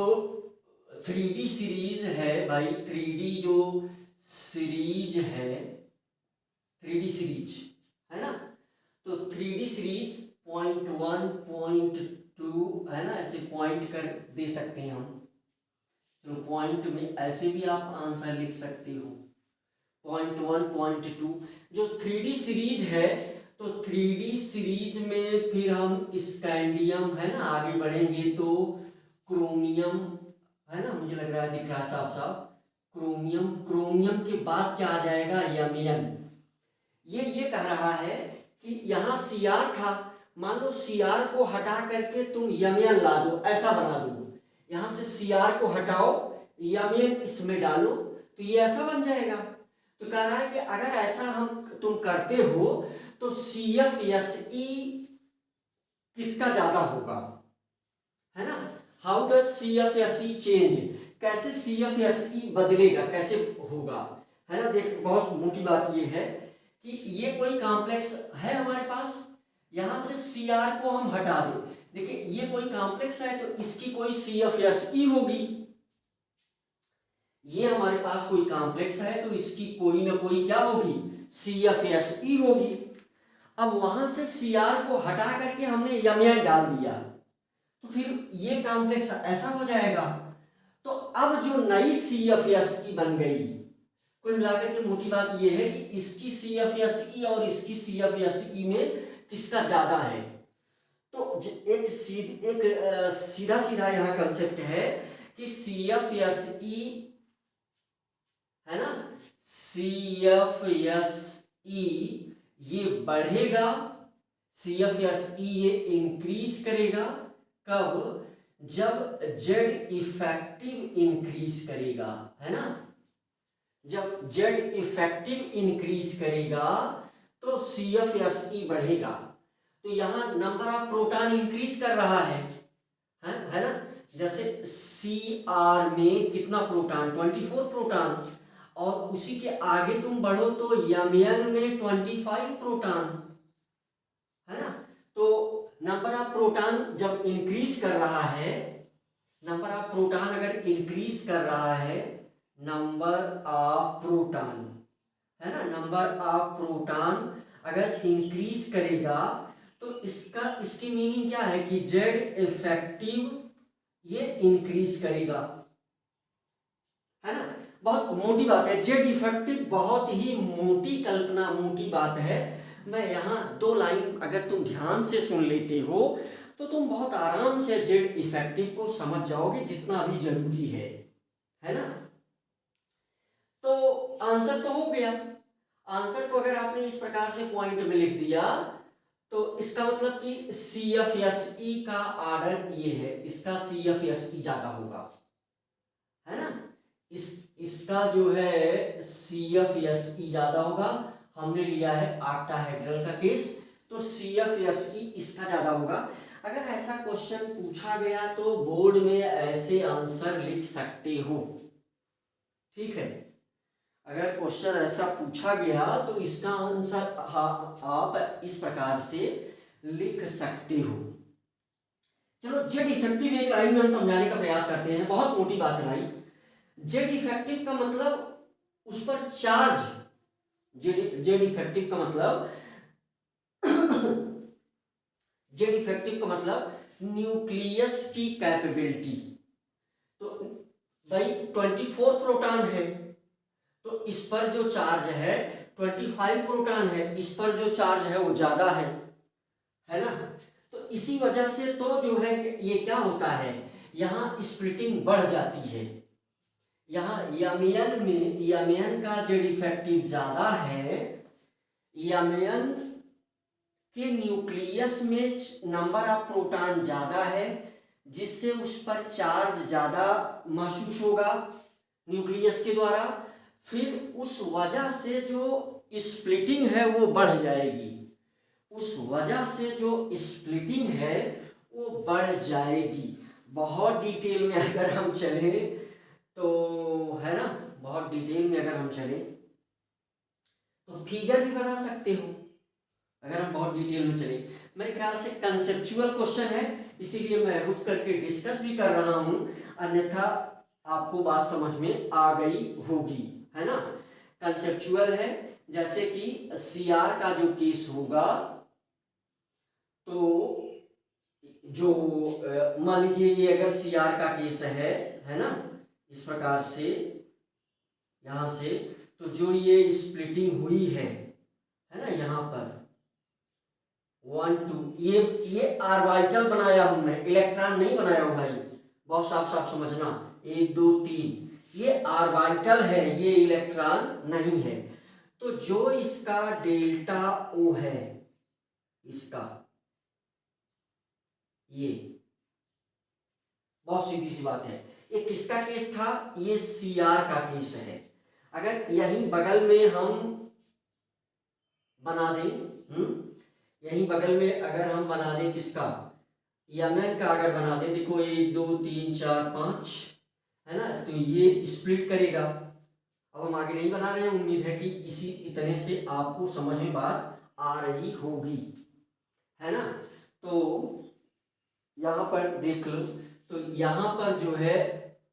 3D सीरीज है भाई, 3D जो सीरीज है, 3D सीरीज है ना, तो 3D सीरीज .1 .2 है ना, ऐसे पॉइंट कर दे सकते हैं हम, तो पॉइंट में ऐसे भी आप आंसर लिख सकते हो, .1 .2 जो 3D सीरीज है। तो 3D सीरीज में फिर हम स्कैंडियम, है ना, आगे बढ़ेंगे तो क्रोमियम, है ना, मुझे लग रहा है दिख रहा है साफ साफ, क्रोमियम के बाद क्या आ जाएगा, Mn। ये कह रहा है कि यहाँ Cr था, मान लो Cr को हटा करके तुम Mn ला दो, ऐसा बना दो, यहाँ से Cr को हटाओ, Mn इसमें डालो, तो ये ऐसा बन जाएगा। तो कह रहा है कि अगर ऐसा तुम करते हो तो CFSE किसका ज्यादा होगा, है ना, हाउ डज CFSE चेंज, कैसे CFSE बदलेगा, कैसे होगा, है ना। देख बहुत मोटी बात ये है कि ये कोई कॉम्प्लेक्स है हमारे पास, यहां से Cr को हम हटा दें, देखिए ये कोई कॉम्प्लेक्स है तो इसकी कोई CFSE होगी, ये हमारे पास कोई कॉम्प्लेक्स है तो इसकी कोई ना कोई क्या होगी, CFSE होगी। अब वहां से Cr को हटा करके हमने Mn डाल दिया, तो फिर ये कॉम्प्लेक्स ऐसा हो जाएगा। तो अब जो नई CFSE बन गई, कुल मिलाकर के मोटी बात ये है कि इसकी CFSE और इसकी CFSE में किसका ज्यादा है। तो एक सीधा सीधा यहाँ कंसेप्ट है कि CFSE, है ना, CFSE ये बढ़ेगा, CFSE ये इंक्रीज करेगा, कब, जब Z इफेक्टिव इंक्रीज करेगा, है ना, जब Z इफेक्टिव इंक्रीज करेगा तो CFSE बढ़ेगा। तो यहां नंबर ऑफ प्रोटॉन इंक्रीज कर रहा है ना, जैसे Cr में कितना प्रोटॉन, 24 प्रोटॉन, और उसी के आगे तुम बढ़ो तो Mn में 25 प्रोटॉन, है ना। तो नंबर ऑफ प्रोटॉन जब इंक्रीज कर रहा है, नंबर ऑफ प्रोटॉन अगर इंक्रीज कर रहा है, नंबर ऑफ प्रोटॉन, है ना, नंबर ऑफ प्रोटॉन अगर इंक्रीज करेगा तो इसकी मीनिंग क्या है कि Z इफेक्टिव ये इंक्रीज करेगा, है ना। बहुत मोटी बात है, Z इफेक्टिव बहुत ही मोटी कल्पना, मोटी बात है। मैं यहाँ 2 लाइन अगर तुम ध्यान से सुन लेते हो तो तुम बहुत आराम से Z इफेक्टिव को समझ जाओगे, जितना भी जरूरी है ना। तो आंसर तो हो गया, आंसर को अगर आपने इस प्रकार से पॉइंट में लिख दिया तो इसका मतलब कि CFSE का ऑर्डर ये है, इसका CFSE ज्यादा होगा, है ना, इसका जो है CFSE ज्यादा होगा। हमने लिया है ऑक्टाहेड्रल का केस, तो CFSE इसका ज्यादा होगा। अगर ऐसा क्वेश्चन पूछा गया तो बोर्ड में ऐसे आंसर लिख सकते हो, ठीक है। अगर क्वेश्चन ऐसा पूछा गया तो इसका आंसर आप इस प्रकार से लिख सकते हो। चलो Z इफेक्टिव एक लाइन में हम समझाने का प्रयास करते हैं, बहुत मोटी बात है भाई। Z इफेक्टिव का मतलब उस पर चार्ज, Z इफेक्टिव का मतलब Z इफेक्टिव का मतलब न्यूक्लियस की कैपेबिलिटी। तो भाई 24 प्रोटॉन है तो इस पर जो चार्ज है 25 प्रोटॉन है, इस पर जो चार्ज है वो ज्यादा है ना। तो इसी वजह से तो जो है ये क्या होता है यहाँ स्प्लिटिंग बढ़ जाती है। यहाँ यमियन में यमियन का जेड इफेक्टिव ज़्यादा है, यमियन के न्यूक्लियस में नंबर ऑफ प्रोटॉन ज़्यादा है, जिससे उस पर चार्ज ज़्यादा महसूस होगा न्यूक्लियस के द्वारा। फिर उस वजह से जो स्प्लिटिंग है वो बढ़ जाएगी, उस वजह से जो स्प्लिटिंग है वो बढ़ जाएगी। बहुत डिटेल में अगर हम चले तो है ना, बहुत डिटेल में अगर हम चले तो फिगर भी बना सकते हो अगर हम बहुत डिटेल में चले। मेरे ख्याल से कंसेप्चुअल क्वेश्चन है, इसीलिए मैं रुक करके डिस्कस भी कर रहा हूं, अन्यथा आपको बात समझ में आ गई होगी, है ना। कंसेप्चुअल है, जैसे कि सीआर का जो केस होगा, तो जो मान लीजिए ये अगर सीआर का केस है ना, इस प्रकार से यहां से, तो जो ये स्प्लिटिंग हुई है ना, यहाँ पर 1 2, ये ऑर्बिटल बनाया हूं मैं, इलेक्ट्रॉन नहीं बनाया हूं भाई, बहुत साफ साफ समझना। 1 2 3 ये ऑर्बिटल है, ये इलेक्ट्रॉन नहीं है। तो जो इसका डेल्टा ओ है, इसका ये बहुत सीधी सी बात है। ये किसका केस था? ये सीआर का केस है। अगर यहीं बगल में हम बना दें, यहीं बगल में अगर हम बना दें किसका, यमन का अगर बना दें, देखो 1 2 3 4 5 है ना, तो ये स्प्लिट करेगा। अब हम आगे नहीं बना रहे हैं, उम्मीद है कि इसी इतने से आपको समझ में बात आ रही होगी, है ना। तो यहाँ पर देख लो, तो यहाँ पर जो है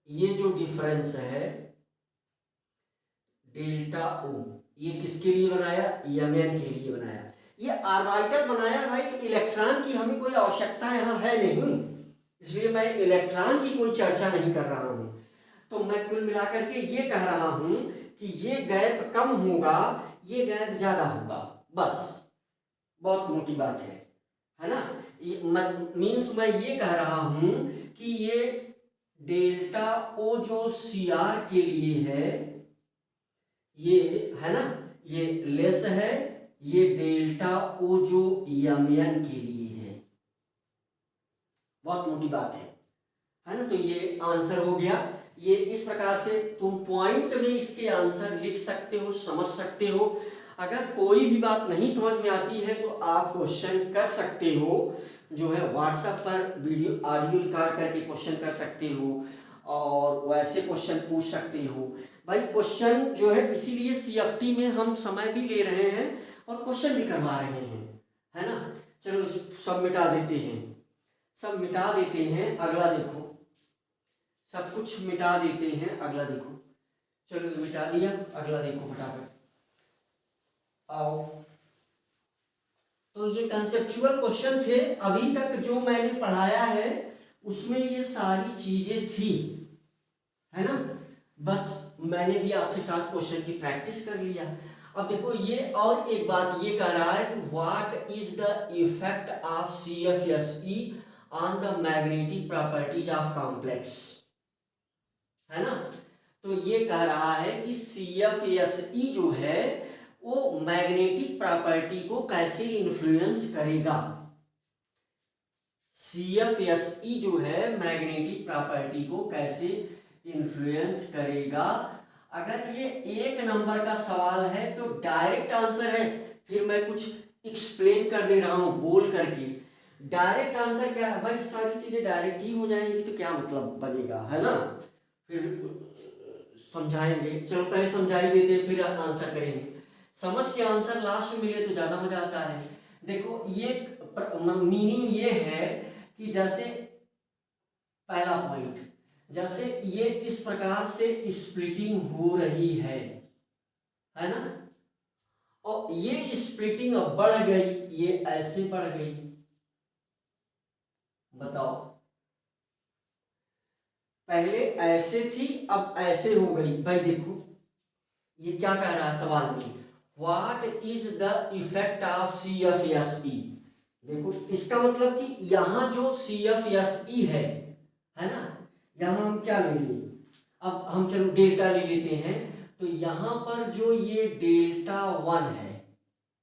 ये जो डिफरेंस है डेल्टा ओ, ये किसके लिए बनाया? यमन के लिए बनाया। ये ऑर्बिटल बनाया भाई, इलेक्ट्रॉन की हमें कोई आवश्यकता यहाँ है नहीं, इसलिए मैं इलेक्ट्रॉन की कोई चर्चा नहीं कर रहा हूँ। तो मैं कुल मिलाकर के ये कह रहा हूँ कि ये गैप कम होगा, ये गैप ज्यादा होगा, बस। बहुत मोटी बात है ना। मीन्स मैं ये कह रहा हूं कि ये डेल्टा ओ जो सीआर के लिए है, ये है ना, ये लेस है, ये डेल्टा ओ जो यमन के लिए है। बहुत मोटी बात है ना। तो ये आंसर हो गया। ये इस प्रकार से तुम पॉइंट में इसके आंसर लिख सकते हो, समझ सकते हो। अगर कोई भी बात नहीं समझ में आती है तो आप क्वेश्चन कर सकते हो, जो है व्हाट्सएप पर वीडियो ऑडियो रिकॉर्ड करके क्वेश्चन कर सकते हो, और वैसे क्वेश्चन पूछ सकते हो भाई। क्वेश्चन जो है, इसीलिए सीएफटी में हम समय भी ले रहे हैं और क्वेश्चन भी करवा रहे हैं, है ना। चलो सब मिटा देते हैं, सब मिटा देते हैं, अगला देखो, सब कुछ मिटा देते हैं, अगला देखो। चलो मिटा दिया, अगला देखो फटाफट आओ। तो ये कंसेप्चुअल क्वेश्चन थे, अभी तक जो मैंने पढ़ाया है उसमें ये सारी चीजें थी, है ना। बस मैंने भी आपके साथ क्वेश्चन की प्रैक्टिस कर लिया। अब देखो ये और एक बात ये कह रहा है कि what is the effect of CFSE on the magnetic properties of complex, है ना। तो ये कह रहा है कि CFSE जो है वो मैग्नेटिक प्रॉपर्टी को कैसे इन्फ्लुएंस करेगा। CFSE जो है मैग्नेटिक प्रॉपर्टी को कैसे इन्फ्लुएंस करेगा। अगर ये 1 नंबर का सवाल है तो डायरेक्ट आंसर है, फिर मैं कुछ एक्सप्लेन कर दे रहा हूं बोल करके। डायरेक्ट आंसर क्या है भाई, सारी चीजें डायरेक्ट ही हो जाएंगी तो क्या मतलब बनेगा, है ना। फिर समझाएंगे, चलो पहले समझा ही देते फिर आंसर करेंगे। समझ के आंसर लास्ट में मिले तो ज्यादा मजा आता है। देखो ये मीनिंग ये है कि जैसे पहला पॉइंट, जैसे ये इस प्रकार से स्प्लिटिंग हो रही है ना, और ये स्प्लिटिंग अब बढ़ गई, ये ऐसे बढ़ गई, बताओ। पहले ऐसे थी अब ऐसे हो गई भाई। देखो ये क्या कह रहा है सवाल में, what is the effect of CFSE। देखो इसका मतलब कि यहां जो CFSE है ना, यहाँ हम क्या ले लें, अब हम चलो डेल्टा ले लेते हैं, तो यहाँ पर जो ये डेल्टा 1 है,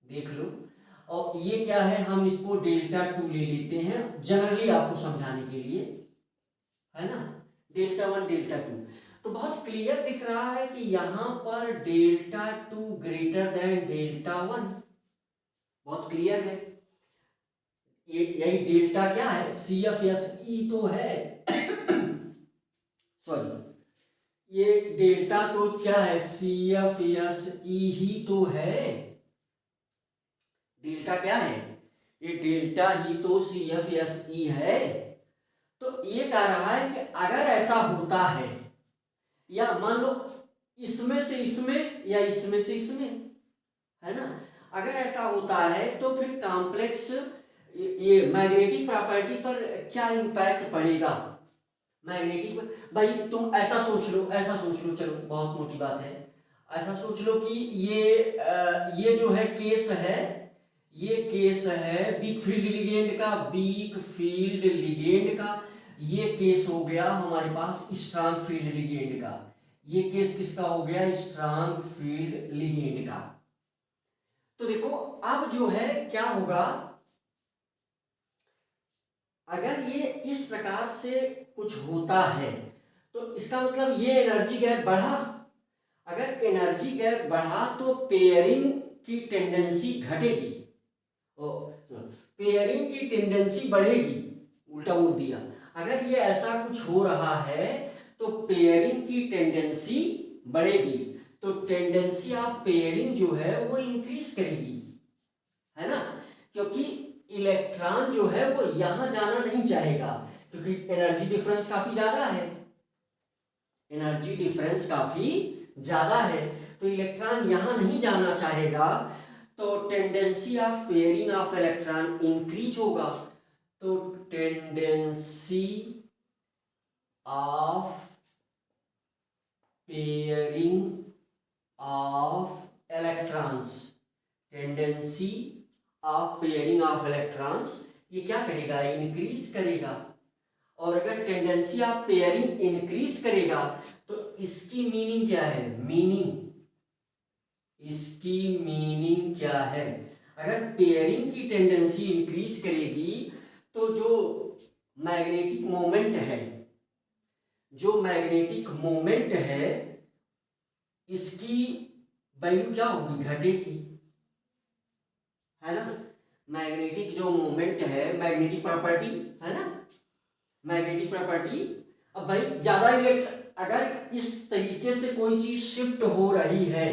देख लो, और ये क्या है, हम इसको डेल्टा 2 ले लेते हैं जनरली आपको समझाने के लिए, है ना, डेल्टा 1 डेल्टा 2। तो बहुत क्लियर दिख रहा है कि यहाँ पर डेल्टा 2 ग्रेटर देन डेल्टा 1, बहुत क्लियर है। ये यही डेल्टा क्या है, सी एफ एस ई तो है सॉरी, ये डेल्टा तो क्या है, सी एफ एस ई ही तो है, डेल्टा क्या है, ये डेल्टा ही तो सी एफ एस ई है। तो ये कह रहा है कि अगर ऐसा होता है, या मान लो इसमें से इसमें या इसमें से इसमें, है ना, अगर ऐसा होता है तो फिर कॉम्प्लेक्स ये मैग्नेटिक प्रॉपर्टी पर क्या इम्पैक्ट पड़ेगा, मैग्नेटिक पर। भाई तुम ऐसा सोच लो, ऐसा सोच लो, चलो बहुत मोटी बात है, ऐसा सोच लो कि ये जो है केस है, ये केस है वीक फील्ड लिगेंड का, वीक फील्ड लिगेंड का, ये केस हो गया हमारे पास स्ट्रांग फील्ड लिगेंड का, ये केस किसका हो गया, स्ट्रांग फील्ड लिगेंड का। तो देखो अब जो है क्या होगा, अगर ये इस प्रकार से कुछ होता है तो इसका मतलब ये एनर्जी गैप बढ़ा, अगर एनर्जी गैप बढ़ा तो पेयरिंग की टेंडेंसी घटेगी, पेयरिंग की टेंडेंसी बढ़ेगी, उल्टा बोल दिया, अगर ये ऐसा कुछ हो रहा है तो पेयरिंग की टेंडेंसी बढ़ेगी, तो टेंडेंसी ऑफ पेयरिंग जो है वो इंक्रीज करेगी, है ना, क्योंकि इलेक्ट्रॉन जो है वो यहां जाना नहीं चाहेगा, क्योंकि एनर्जी डिफरेंस काफी ज्यादा है, एनर्जी डिफरेंस काफी ज्यादा है, तो इलेक्ट्रॉन यहां नहीं जाना चाहेगा, तो tendency of pairing of electron increase होगा, तो tendency of pairing of electrons, tendency of pairing of electrons, ये क्या करेगा, इंक्रीज करेगा, और अगर टेंडेंसी ऑफ पेयरिंग इंक्रीज करेगा तो इसकी मीनिंग क्या है, इसकी मीनिंग क्या है, अगर पेयरिंग की टेंडेंसी इंक्रीज करेगी तो जो मैग्नेटिक मोमेंट है, जो मैग्नेटिक मोमेंट है इसकी वैल्यू क्या होगी, घटेगी, है ना, मैग्नेटिक जो मोमेंट है, मैग्नेटिक प्रॉपर्टी है ना, मैग्नेटिक प्रॉपर्टी, अब भाई ज्यादा अगर इस तरीके से कोई चीज शिफ्ट हो रही है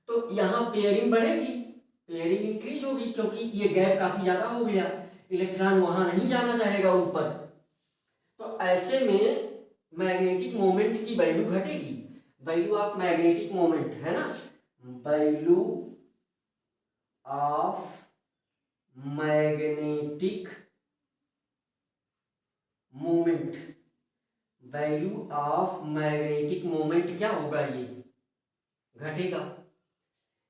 तो यहां पेयरिंग बढ़ेगी, पेयरिंग इंक्रीज होगी, क्योंकि ये गैप काफी ज्यादा हो गया, इलेक्ट्रॉन वहां नहीं जाना चाहेगा ऊपर, तो ऐसे में मैग्नेटिक मोमेंट की वैल्यू घटेगी, वैल्यू ऑफ मैग्नेटिक मोमेंट, है ना, value of magnetic moment, value of magnetic moment क्या होगा, ये घटेगा,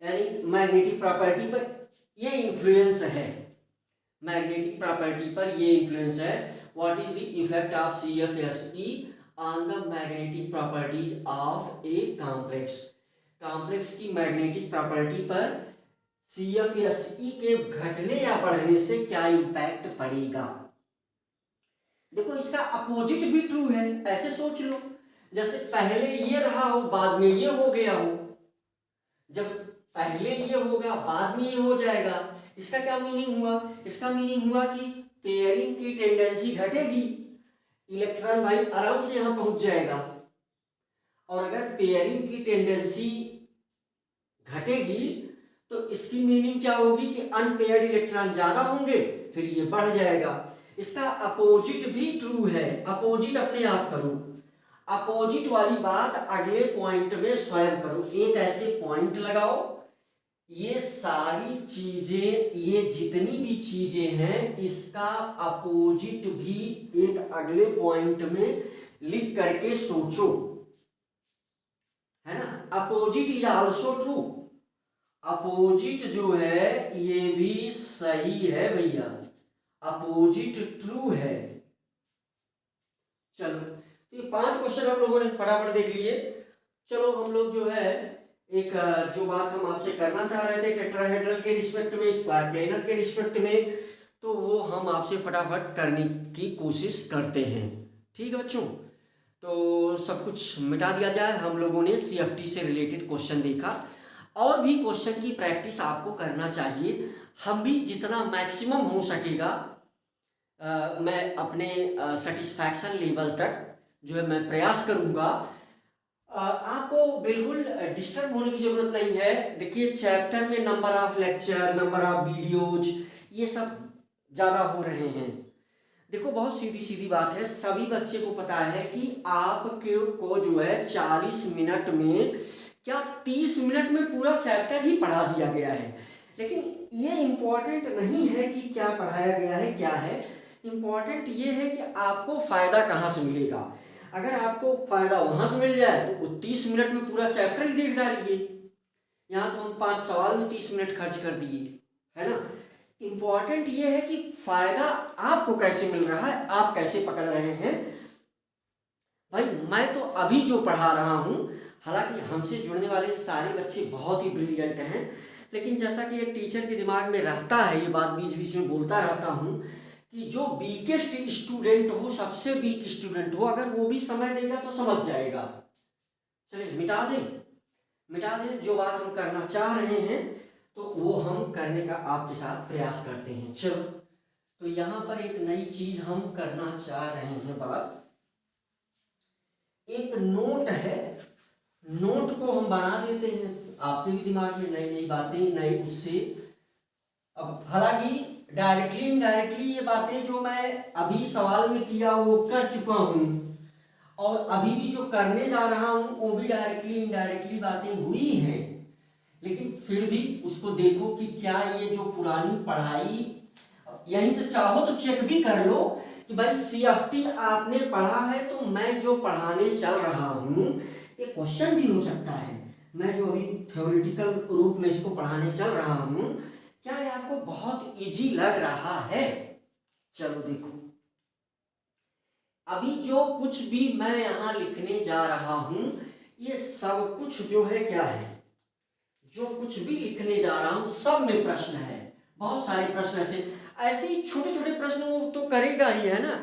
यानी मैग्नेटिक प्रॉपर्टी पर ये इंफ्लुएंस है, मैग्नेटिक प्रॉपर्टी पर ये इंफ्लुएंस है, what is the effect of CFSE on the magnetic properties of a complex, complex की मैग्नेटिक प्रॉपर्टी पर CFSE के घटने या बढ़ने से क्या इंपैक्ट पड़ेगा। देखो इसका अपोजिट भी ट्रू है, ऐसे सोच लो, जैसे पहले ये रहा हो बाद में ये हो गया हो, जब पहले ये होगा बाद में ये हो जाएगा, इसका क्या मीनिंग हुआ, इसका मीनिंग हुआ कि पेयरिंग की टेंडेंसी घटेगी, इलेक्ट्रॉन भाई आराम से यहां पहुंच जाएगा, और अगर पेयरिंग की टेंडेंसी घटेगी तो इसकी मीनिंग क्या होगी कि अनपेयर्ड इलेक्ट्रॉन ज्यादा होंगे, फिर ये बढ़ जाएगा, इसका अपोजिट भी ट्रू है, अपोजिट अपने आप करो, अपोजिट वाली बात अगले पॉइंट में स्वयं करो, एक ऐसे पॉइंट लगाओ, ये सारी चीजें, ये जितनी भी चीजें हैं इसका अपोजिट भी एक अगले पॉइंट में लिख करके सोचो, है ना, opposite is also true, opposite जो है ये भी सही है भैया, अपोजिट ट्रू है। चलो तो ये 5 क्वेश्चन हम लोगों ने फटाफट देख लिए। चलो हम लोग जो है एक जो बात हम आपसे करना चाह रहे थे टेट्राहेड्रल के रिस्पेक्ट में, स्क्वायर प्लेनर के रिस्पेक्ट में, तो वो हम आपसे फटाफट करने की कोशिश करते हैं। ठीक है बच्चों, तो सब कुछ मिटा दिया जाए। हम लोगों ने CFT से रिलेटेड क्वेश्चन देखा, और भी क्वेश्चन की प्रैक्टिस आपको करना चाहिए। हम भी जितना मैक्सिमम हो सकेगा मैं अपने सेटिस्फैक्शन लेवल तक जो है मैं प्रयास करूँगा। आपको बिल्कुल डिस्टर्ब होने की ज़रूरत नहीं है। देखिए चैप्टर में number of lecture, number of videos, ये सब ज़्यादा हो रहे हैं। देखो बहुत सीधी सीधी बात है, सभी बच्चे को पता है कि आपके को जो है 40 मिनट में क्या 30 मिनट में पूरा चैप्टर ही पढ़ा दिया गया है। लेकिन ये इम्पोर्टेंट नहीं है कि क्या पढ़ाया गया है क्या है, इम्पोर्टेंट ये है कि आपको फ़ायदा कहाँ से मिलेगा। अगर आपको फ़ायदा वहाँ से मिल जाए तो 30 मिनट में पूरा चैप्टर ही देख डालिए। यहाँ तो हम 5 सवाल में 30 मिनट खर्च कर दिए, है ना। इम्पॉर्टेंट ये है कि फायदा आपको कैसे मिल रहा है, आप कैसे पकड़ रहे हैं। भाई मैं तो अभी जो पढ़ा रहा हूँ, हालांकि हमसे जुड़ने वाले सारे बच्चे बहुत ही ब्रिलियंट हैं, लेकिन जैसा कि एक टीचर के दिमाग में रहता है, ये बात बीच बीच में बोलता रहता हूँ कि जो वीकेस्ट स्टूडेंट हो, सबसे वीक स्टूडेंट हो, अगर वो भी समय देगा तो समझ जाएगा। चलिए मिटा दें जो बात हम करना चाह रहे हैं, तो वो हम करने का आपके साथ प्रयास करते हैं। चलो, तो यहाँ पर एक नई चीज हम करना चाह रहे हैं। बात एक नोट है, नोट को हम बना देते हैं। आपके भी दिमाग में नई नई बातें, नई उससे अब हालांकि डायरेक्टली इनडायरेक्टली ये बातें जो मैं अभी सवाल में किया वो कर चुका हूँ, और अभी भी जो करने जा रहा हूँ वो भी डायरेक्टली इनडायरेक्टली बातें हुई हैं। लेकिन फिर भी उसको देखो कि क्या ये जो पुरानी पढ़ाई, यहीं से चाहो तो चेक भी कर लो कि भाई CFT आपने पढ़ा है, तो मैं जो पढ़ाने चल रहा हूँ ये क्वेश्चन भी हो सकता है। मैं जो अभी थ्योरेटिकल रूप में इसको पढ़ाने चल रहा हूँ, क्या ये आपको बहुत इजी लग रहा है। चलो देखो, अभी जो कुछ भी मैं यहाँ लिखने जा रहा हूँ, ये सब कुछ जो है क्या है, जो कुछ भी लिखने जा रहा हूँ सब में प्रश्न है। बहुत सारे प्रश्न ऐसे ही छोटे छोटे प्रश्न वो तो करेगा ही, है ना।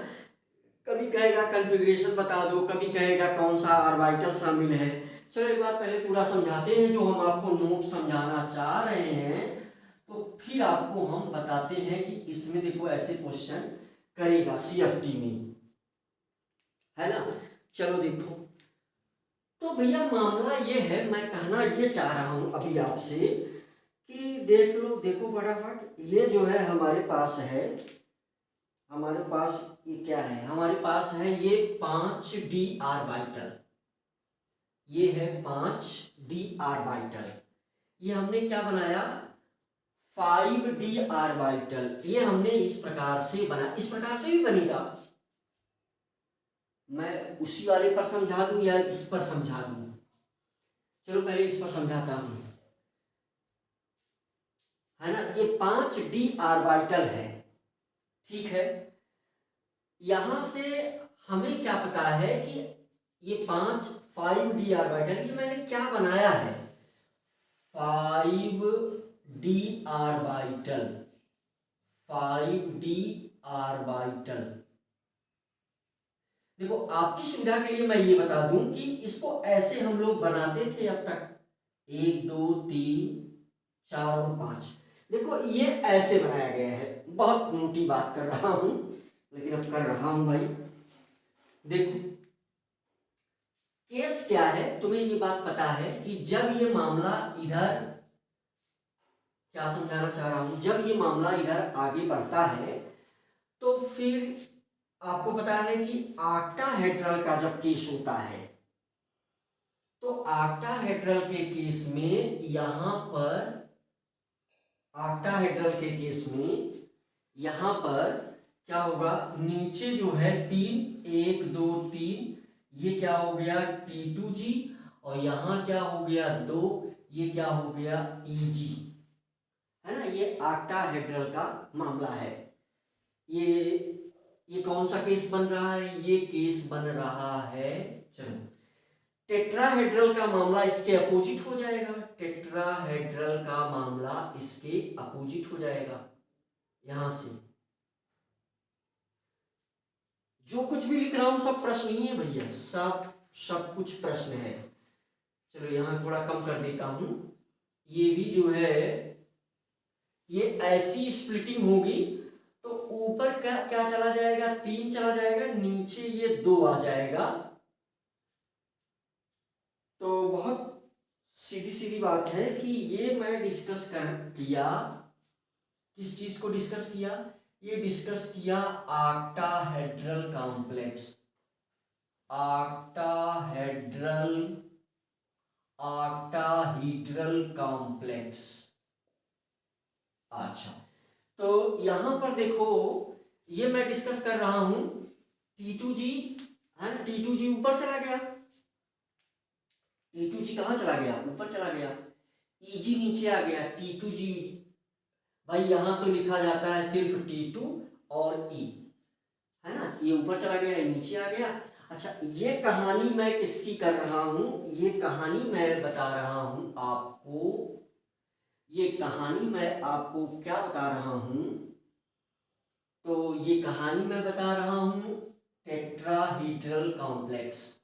कभी कहेगा कॉन्फ़िगरेशन बता दो, कभी कहेगा कौन सा ऑर्बिटल शामिल है। चलो एक बार पहले पूरा समझाते हैं जो हम आपको नोट समझाना चाह रहे हैं, तो फिर आपको हम बताते हैं कि इसमें देखो ऐसे क्वेश्चन करेगा CFT में, है ना। चलो देखो, तो भैया मामला ये है, मैं कहना ये चाह रहा हूं अभी आपसे कि देख लो, देखो फटाफट, ये जो है हमारे पास है, हमारे पास ये क्या है, हमारे पास है ये 5d ऑर्बिटल, ये है 5d ऑर्बिटल। ये हमने क्या बनाया, 5d ऑर्बिटल, ये हमने इस प्रकार से बना, इस प्रकार से भी बनेगा। मैं उसी वाले पर समझा दूं या इस पर समझा दूं। चलो पहले इस पर समझाता हूं, है ना। ये 5d ऑर्बिटल है, ठीक है। यहां से हमें क्या पता है कि ये 5d ऑर्बिटल, ये मैंने क्या बनाया है, 5d ऑर्बिटल, 5d ऑर्बिटल। देखो आपकी सुविधा के लिए मैं ये बता दूं कि इसको ऐसे हम लोग बनाते थे अब तक, 1 2 3 4 और 5। देखो ये ऐसे बनाया गया है, बहुत मोटी बात कर रहा हूं लेकिन अब कर रहा हूं भाई। देखो केस क्या है, तुम्हें ये बात पता है कि जब ये मामला इधर, क्या समझाना चाह रहा हूं, जब ये मामला इधर आगे बढ़ता है तो फिर आपको पता है कि ऑक्टाहेड्रल का जब केस होता है, तो ऑक्टाहेड्रल के केस में यहां पर, ऑक्टाहेड्रल के केस में यहां पर क्या होगा, नीचे जो है 3 1 2 3, ये क्या हो गया T2G, और यहां क्या हो गया 2, ये क्या हो गया EG, है ना। ये ऑक्टाहेड्रल का मामला है। ये कौन सा केस बन रहा है? ये केस बन रहा है, चलो, टेट्राहेड्रल का मामला इसके अपोजिट हो जाएगा। टेट्राहेड्रल का मामला इसके अपोजिट हो जाएगा। यहां से जो कुछ भी लिख रहा हूं सब प्रश्न ही है भैया, सब कुछ प्रश्न है। चलो यहां थोड़ा कम कर देता हूं। ये भी जो है ये ऐसी स्प्लिटिंग होगी तो ऊपर क्या क्या चला जाएगा? 3 चला जाएगा, नीचे ये 2 आ जाएगा। तो बहुत सीधी सीधी बात है कि ये मैं डिस्कस किया। किस चीज को डिस्कस किया? ये डिस्कस किया ऑक्टाहेड्रल कॉम्प्लेक्स। Octahedral complex. अच्छा, तो यहां पर देखो ये मैं डिस्कस कर रहा हूं T2G है ना। T2G ऊपर चला गया, T2G कहां चला गया? ऊपर चला गया। EG नीचे आ गया। T2G भाई यहां तो लिखा जाता है सिर्फ T2 और E है ना। ये ऊपर चला गया, ये नीचे आ गया। अच्छा, ये कहानी मैं किसकी कर रहा हूं? ये कहानी मैं बता रहा हूं आपको। ये कहानी मैं आपको क्या बता रहा हूं? तो ये कहानी मैं बता रहा हूं टेट्राहीड्रल कॉम्प्लेक्स।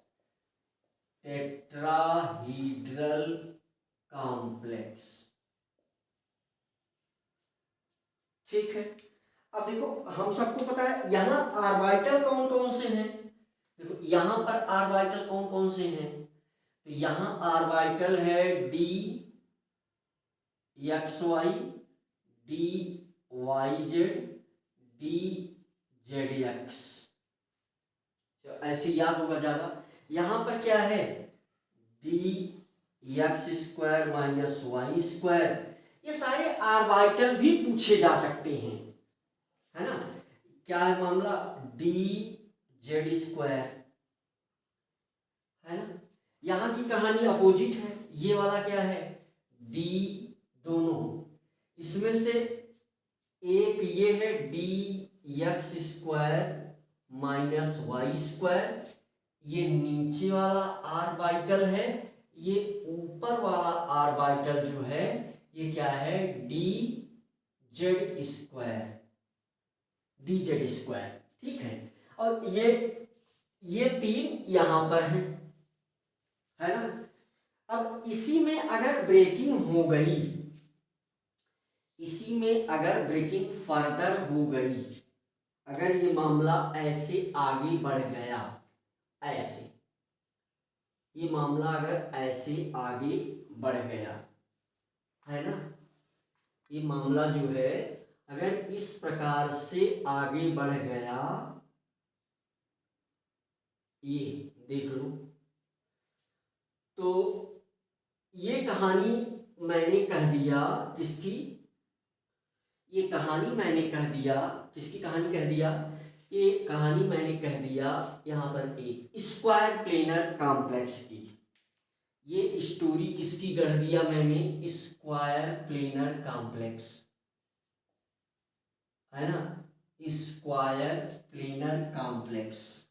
टेट्राहीड्रल कॉम्प्लेक्स, ठीक है। अब देखो हम सबको पता है यहाँ ऑर्बिटल कौन कौन से हैं। देखो यहाँ पर ऑर्बिटल कौन कौन से हैं। तो यहाँ ऑर्बिटल है d x y, d y z, d z x. ऐसे याद होगा ज्यादा। यहाँ पर क्या है? D x square minus y square. ये सारे ऑर्बिटल भी पूछे जा सकते हैं, है ना। क्या है मामला? डी जेड स्क्वायर, है ना। यहां की कहानी अपोजिट है। ये वाला क्या है? डी, दोनों इसमें से एक ये है d x square minus y square. ये नीचे वाला ऑर्बिटल है। ये ऊपर वाला ऑर्बिटल जो है ये क्या है? D Z square, D Z square, ठीक है। और ये 3 यहां पर है ना। अब इसी में अगर ब्रेकिंग हो गई, इसी में अगर ब्रेकिंग फर्दर हो गई, अगर ये मामला ऐसे आगे बढ़ गया, ऐसे ये मामला अगर ऐसे आगे बढ़ गया, है ना, ये मामला जो है अगर इस प्रकार से आगे बढ़ गया, ये देख लो। तो ये कहानी मैंने कह दिया किसकी? ये कहानी मैंने कह दिया किसकी? कहानी कह दिया, ये कहानी मैंने कह दिया यहां पर एक स्क्वायर प्लेनर कॉम्प्लेक्स की। ये स्टोरी किसकी गढ़ दिया मैंने? स्क्वायर प्लेनर कॉम्प्लेक्स, है ना। Square planar complex,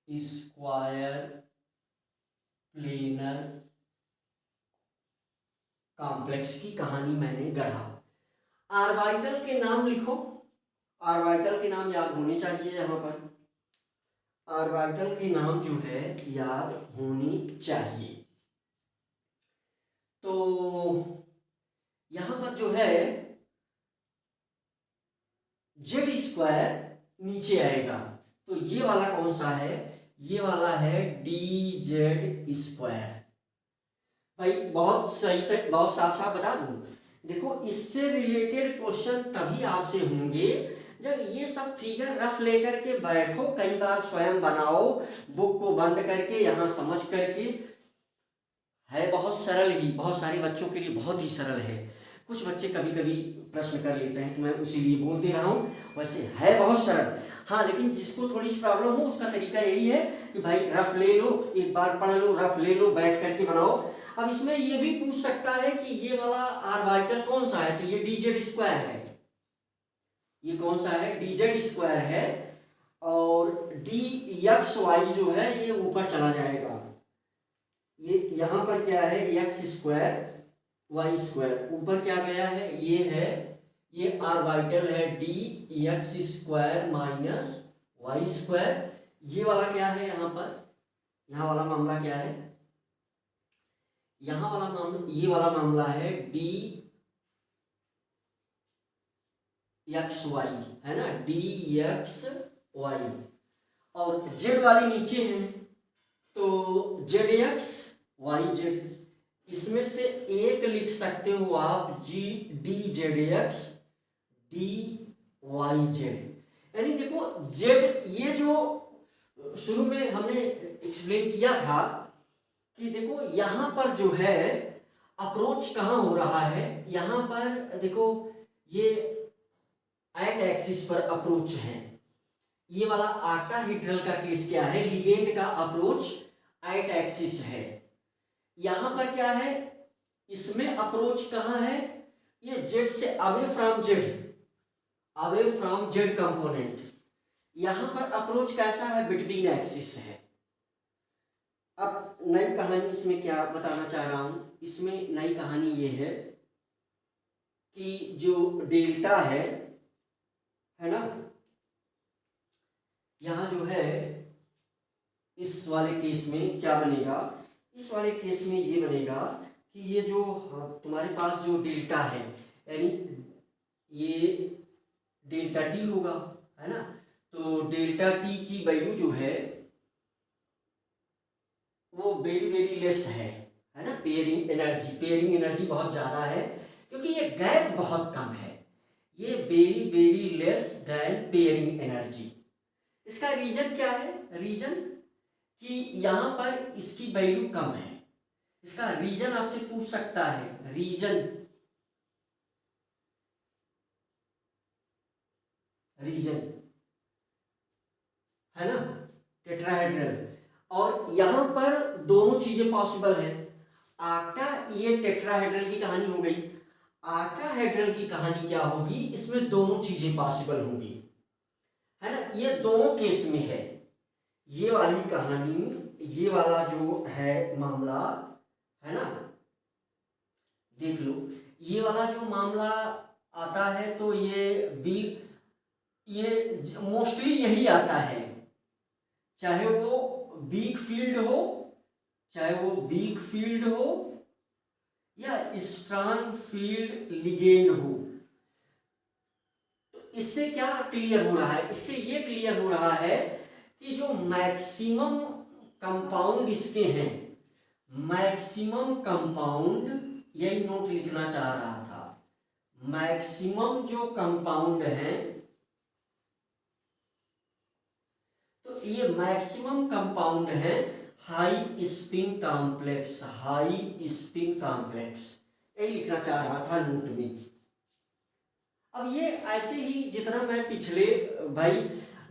square planar complex की कहानी मैंने गढ़ा। ऑर्बिटल के नाम लिखो, ऑर्बिटल के नाम याद होने चाहिए। यहां पर ऑर्बिटल के नाम जो है याद होनी चाहिए। तो यहां पर जो है जेड स्क्वायर नीचे आएगा। तो ये वाला कौन सा है? ये वाला है डी जेड स्क्वायर। भाई बहुत सही से, बहुत साफ साफ बता दूं। देखो इससे रिलेटेड क्वेश्चन तभी आपसे होंगे जब ये सब फिगर रफ लेकर के बैठो, कई बार स्वयं बनाओ, बुक को बंद करके यहां समझ करके। है बहुत सरल ही, बहुत सारे बच्चों के लिए बहुत ही सरल है। कुछ बच्चे कभी कभी प्रश्न कर लेते हैं तो मैं उसीलिए बोल दे रहा हूँ, वैसे है बहुत सरल। हाँ, लेकिन जिसको थोड़ी सी प्रॉब्लम हो उसका तरीका यही है कि भाई रफ ले लो, एक बार पढ़ लो, रफ ले लो, बैठ करके बनाओ। अब इसमें ये भी पूछ सकता है कि ये वाला ऑर्बिटल कौन सा है? तो ये डी जेड स्क्वायर है। ये कौन सा है, dz² है, और dxy जो है ये ऊपर चला जाएगा, ये यहाँ पर क्या है, x² y², ऊपर क्या गया है, ये है, ये ऑर्बिटल है dx² माइनस y², ये वाला क्या है यहाँ पर, यहाँ वाला मामला क्या है, यहाँ वाला मामला, ये वाला मामला है dxy, है ना, dxy, और z वाली नीचे है, तो zx yz, इसमें से एक लिख सकते हो आप dzx dyz, यानी देखो z, ये जो शुरू में हमने एक्सप्लेन किया था कि देखो यहाँ पर जो है अप्रोच कहाँ हो रहा है, यहाँ पर देखो ये एट एक्सिस पर अप्रोच है, ये वाला ऑक्टाहेड्रल का केस क्या है, लिगेंड का अप्रोच एट एक्सिस है, यहां पर क्या है, इसमें अप्रोच कहां है, ये जेड से अवे फ्रॉम जेड कंपोनेंट, यहां पर अप्रोच कैसा है, बिटवीन एक्सिस है। अब नई कहानी इसमें क्या बताना चाह रहा हूं, इसमें नई कहानी ये है कि जो डेल्टा है ना, यहां जो है इस वाले केस में क्या बनेगा, इस वाले केस में ये बनेगा कि ये जो तुम्हारे पास जो डेल्टा है, यानी ये डेल्टा टी होगा, है ना, तो डेल्टा टी की वैल्यू जो है वो वेरी वेरी लेस है ना, पेयरिंग एनर्जी बहुत ज़्यादा है, क्योंकि ये गैप बहुत कम है, ये very very less than pairing energy. इसका रीजन क्या है, रीजन कि यहां पर इसकी वैल्यू कम है, इसका रीजन आपसे पूछ सकता है, रीजन है ना, टेट्राहेड्रल, और यहां पर दोनों चीजें पॉसिबल है, ये टेट्राहेड्रल की कहानी हो गई, ऑक्टाहेड्रल की कहानी क्या होगी, इसमें दोनों चीजें पॉसिबल होंगी, है ना, ये दोनों केस में है, ये वाली कहानी, ये वाला जो है मामला, है ना, देख लो, ये वाला जो मामला आता है तो ये मोस्टली यही आता है, चाहे वो वीक फील्ड हो या स्ट्रांग फील्ड लिगेंड हो। तो इससे क्या क्लियर हो रहा है, इससे ये क्लियर हो रहा है कि जो मैक्सिमम कंपाउंड इसके हैं, मैक्सिमम कंपाउंड, यही नोट लिखना चाह रहा था, मैक्सिमम जो कंपाउंड हैं, तो ये मैक्सिमम कंपाउंड है हाई स्पिन कॉम्प्लेक्स, यही लिखना चाह रहा था नोट में। अब ये ऐसे ही जितना मैं पिछले, भाई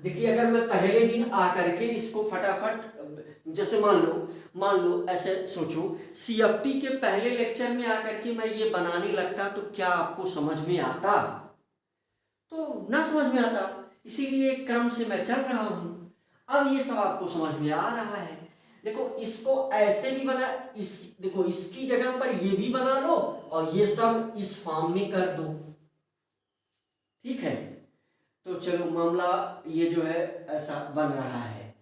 देखिए, अगर मैं पहले दिन आकर के इसको फटाफट, जैसे मान लो ऐसे सोचो, सीएफटी के पहले लेक्चर में आकर के मैं ये बनाने लगता तो क्या आपको समझ में आता, तो ना समझ में आता, इसीलिए क्रम से मैं चल रहा हूं, अब ये सब आपको समझ में आ रहा है। देखो इसको ऐसे भी बना, देखो इसकी जगह पर ये भी बना लो और ये सब इस फॉर्म में कर दो, ठीक है, तो चलो मामला ये जो है ऐसा बन रहा है।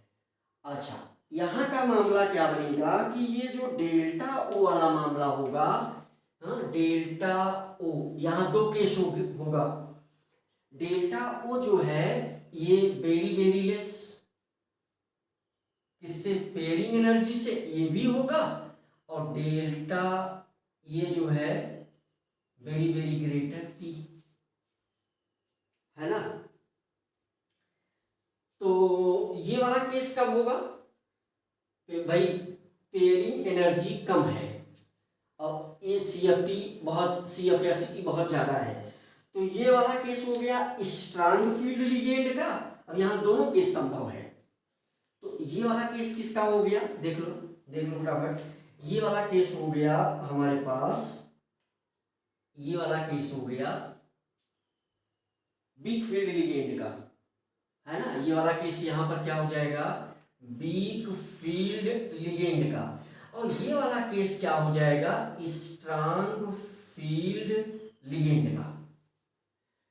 अच्छा, यहाँ का मामला क्या बनेगा कि ये जो डेल्टा ओ वाला मामला होगा, हाँ, डेल्टा ओ, यहाँ दो केस होगा, डेल्टा ओ जो है ये वेरी वेरी लेस, किससे, पेयरिंग एनर्जी से, ये भी होगा, और डेल्टा ये जो है वेरी वेरी ग्रेटर पी, है ना, तो ये वाला केस कब होगा, भाई पेयरिंग एनर्जी कम है और ये CFSE बहुत ज्यादा है, तो ये वाला केस हो गया स्ट्रांग फील्ड लिगेंड का। अब यहाँ दोनों केस संभव है, तो ये वाला केस किसका हो गया, देख लो फटाफट, ये वाला केस हो गया हमारे पास, ये वाला केस हो गया वीक फील्ड लिगेंड का, है ना, ये वाला केस यहाँ पर क्या हो जाएगा, वीक फील्ड लिगेंड का। और ये वाला केस क्या हो जाएगा, स्ट्रांग फील्ड लिगेंड का।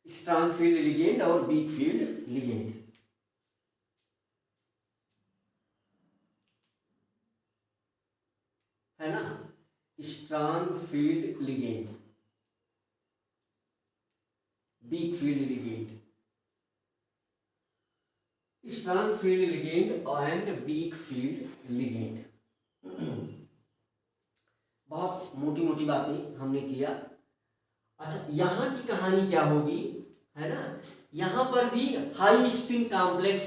स्ट्रांग फील्ड लिगेंड और वीक फील्ड लिगेंड, है ना, strong field ligand, week field ligand, strong field ligand and week field ligand. बहुत मोटी मोटी बातें हमने किया। अच्छा, यहाँ की कहानी क्या होगी, है ना, यहाँ पर भी हाई स्पिन कॉम्प्लेक्स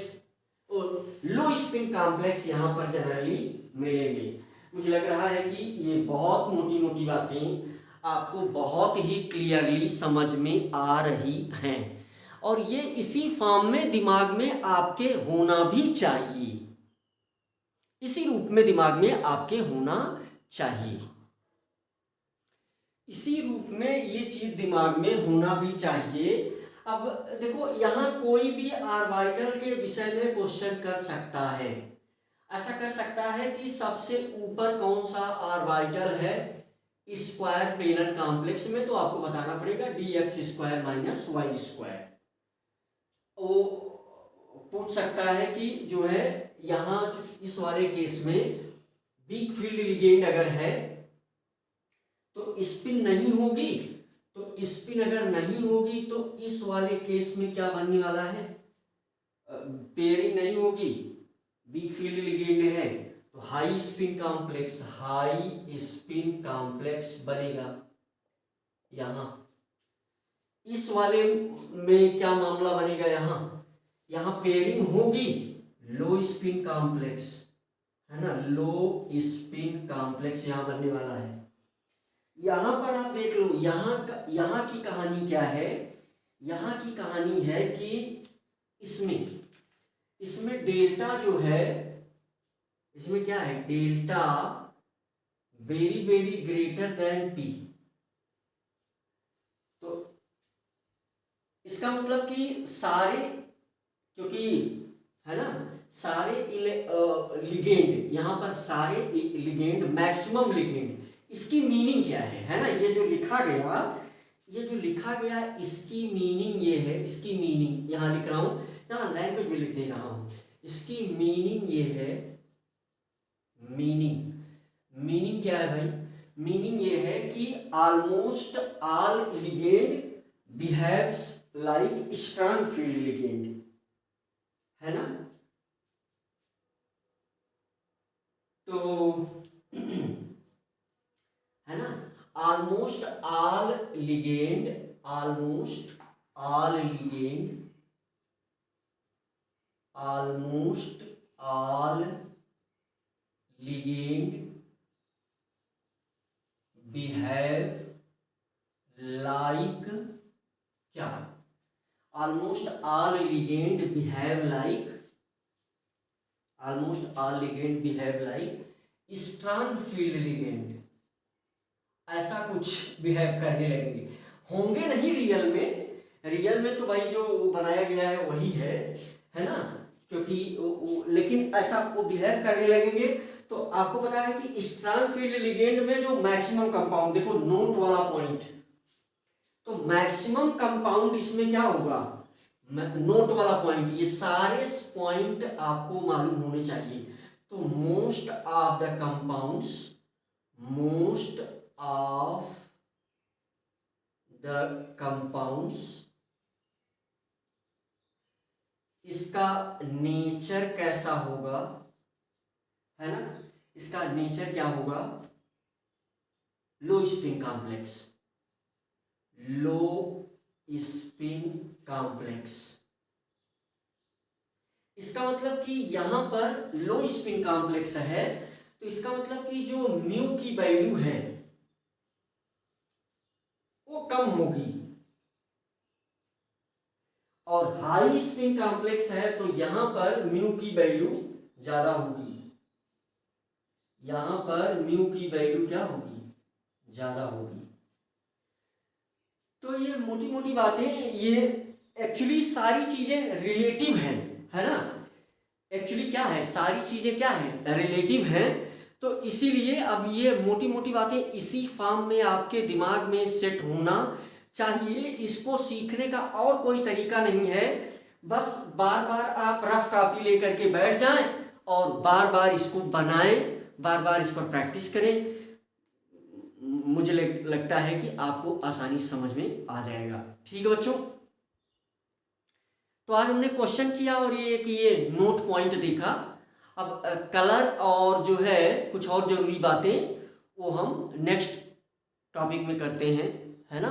और लो स्पिन कॉम्प्लेक्स यहाँ पर जनरली मिलेंगे। मुझे लग रहा है कि ये बहुत मोटी मोटी बातें आपको बहुत ही क्लियरली समझ में आ रही हैं, और ये इसी फॉर्म में दिमाग में आपके होना भी चाहिए, इसी रूप में दिमाग में आपके होना चाहिए, इसी रूप में ये चीज दिमाग में होना भी चाहिए। अब देखो, यहाँ कोई भी ऑर्बिटल के विषय में क्वेश्चन कर सकता है। ऐसा कर सकता है कि सबसे ऊपर कौन सा ऑर्बिटल है स्क्वायर प्लेनर कॉम्प्लेक्स में, तो आपको बताना पड़ेगा dx² माइनस y²। वो पूछ सकता है कि जो है यहाँ इस वाले केस में वीक फील्ड लिगेंड अगर है तो स्पिन नहीं होगी, तो स्पिन अगर नहीं होगी तो इस वाले केस में क्या बनने वाला है, पेयरिंग नहीं होगी, वीक फील्ड लिगेंड है, तो high spin complex, high spin complex बनेगा। यहां इस वाले में क्या मामला बनेगा, यहां पेयरिंग होगी, लो स्पिन कॉम्प्लेक्स, है ना, लो स्पिन कॉम्प्लेक्स यहां बनने वाला है। यहां पर आप देख लो, यहां की कहानी क्या है, यहां की कहानी है कि इसमें डेल्टा जो है, इसमें क्या है, delta very very greater than P. तो इसका मतलब कि सारे, क्योंकि है ना, सारे लिगेंड, यहां पर सारे लिगेंड, मैक्सिमम लिगेंड, इसकी मीनिंग क्या है ना, ये जो लिखा गया इसकी मीनिंग ये है, इसकी मीनिंग यहां लिख रहा हूं, यहां लैंग्वेज में लिख दे रहा हूं, इसकी मीनिंग ये है, मीनिंग क्या है भाई, मीनिंग ये है कि almost all ligand behaves like strong field ligand, है ना। तो है ना, almost all ligand, almost all ligand, almost all ligand behave like क्या, almost all ligand behave like, almost all ligand behave like strong field ligand, ऐसा कुछ बिहेव करने लगेंगे। होंगे नहीं रियल में तो भाई जो बनाया गया है वही है ना, क्योंकि लेकिन ऐसा वो बिहेव करने लगेंगे। तो आपको पता है कि स्ट्रांग फील्ड लिगेंड में जो मैक्सिमम कंपाउंड, देखो नोट वाला पॉइंट, तो मैक्सिमम कंपाउंड इसमें क्या होगा, नोट वाला पॉइंट, ये सारे पॉइंट आपको मालूम होने चाहिए। तो most of the compounds, most of the compounds, इसका नेचर कैसा होगा, है ना, इसका नेचर क्या होगा, लो स्पिन कॉम्प्लेक्स, लो स्पिन कॉम्प्लेक्स। इसका मतलब कि यहां पर लो स्पिन कॉम्प्लेक्स है, तो इसका मतलब कि जो म्यू की वैल्यू है वो कम होगी, और हाई स्पिन कॉम्प्लेक्स है तो यहां पर म्यू की वैल्यू ज्यादा होगी, यहां पर म्यू की वैल्यू क्या होगी, ज्यादा होगी। तो ये मोटी मोटी बातें, ये एक्चुअली सारी चीज़ें रिलेटिव हैं, है ना। एक्चुअली क्या है, सारी चीज़ें क्या है, रिलेटिव हैं। तो इसीलिए अब ये मोटी मोटी बातें इसी फॉर्म में आपके दिमाग में सेट होना चाहिए। इसको सीखने का और कोई तरीका नहीं है, बस बार बार आप रफ कॉपी लेकर के बैठ जाएं और बार बार इसको बनाएं, बार बार इस पर प्रैक्टिस करें। मुझे लगता है कि आपको आसानी से समझ में आ जाएगा। ठीक है बच्चों, तो आज हमने क्वेश्चन किया और ये नोट पॉइंट देखा। अब कलर और जो है कुछ और जरूरी बातें वो हम नेक्स्ट टॉपिक में करते हैं, है ना।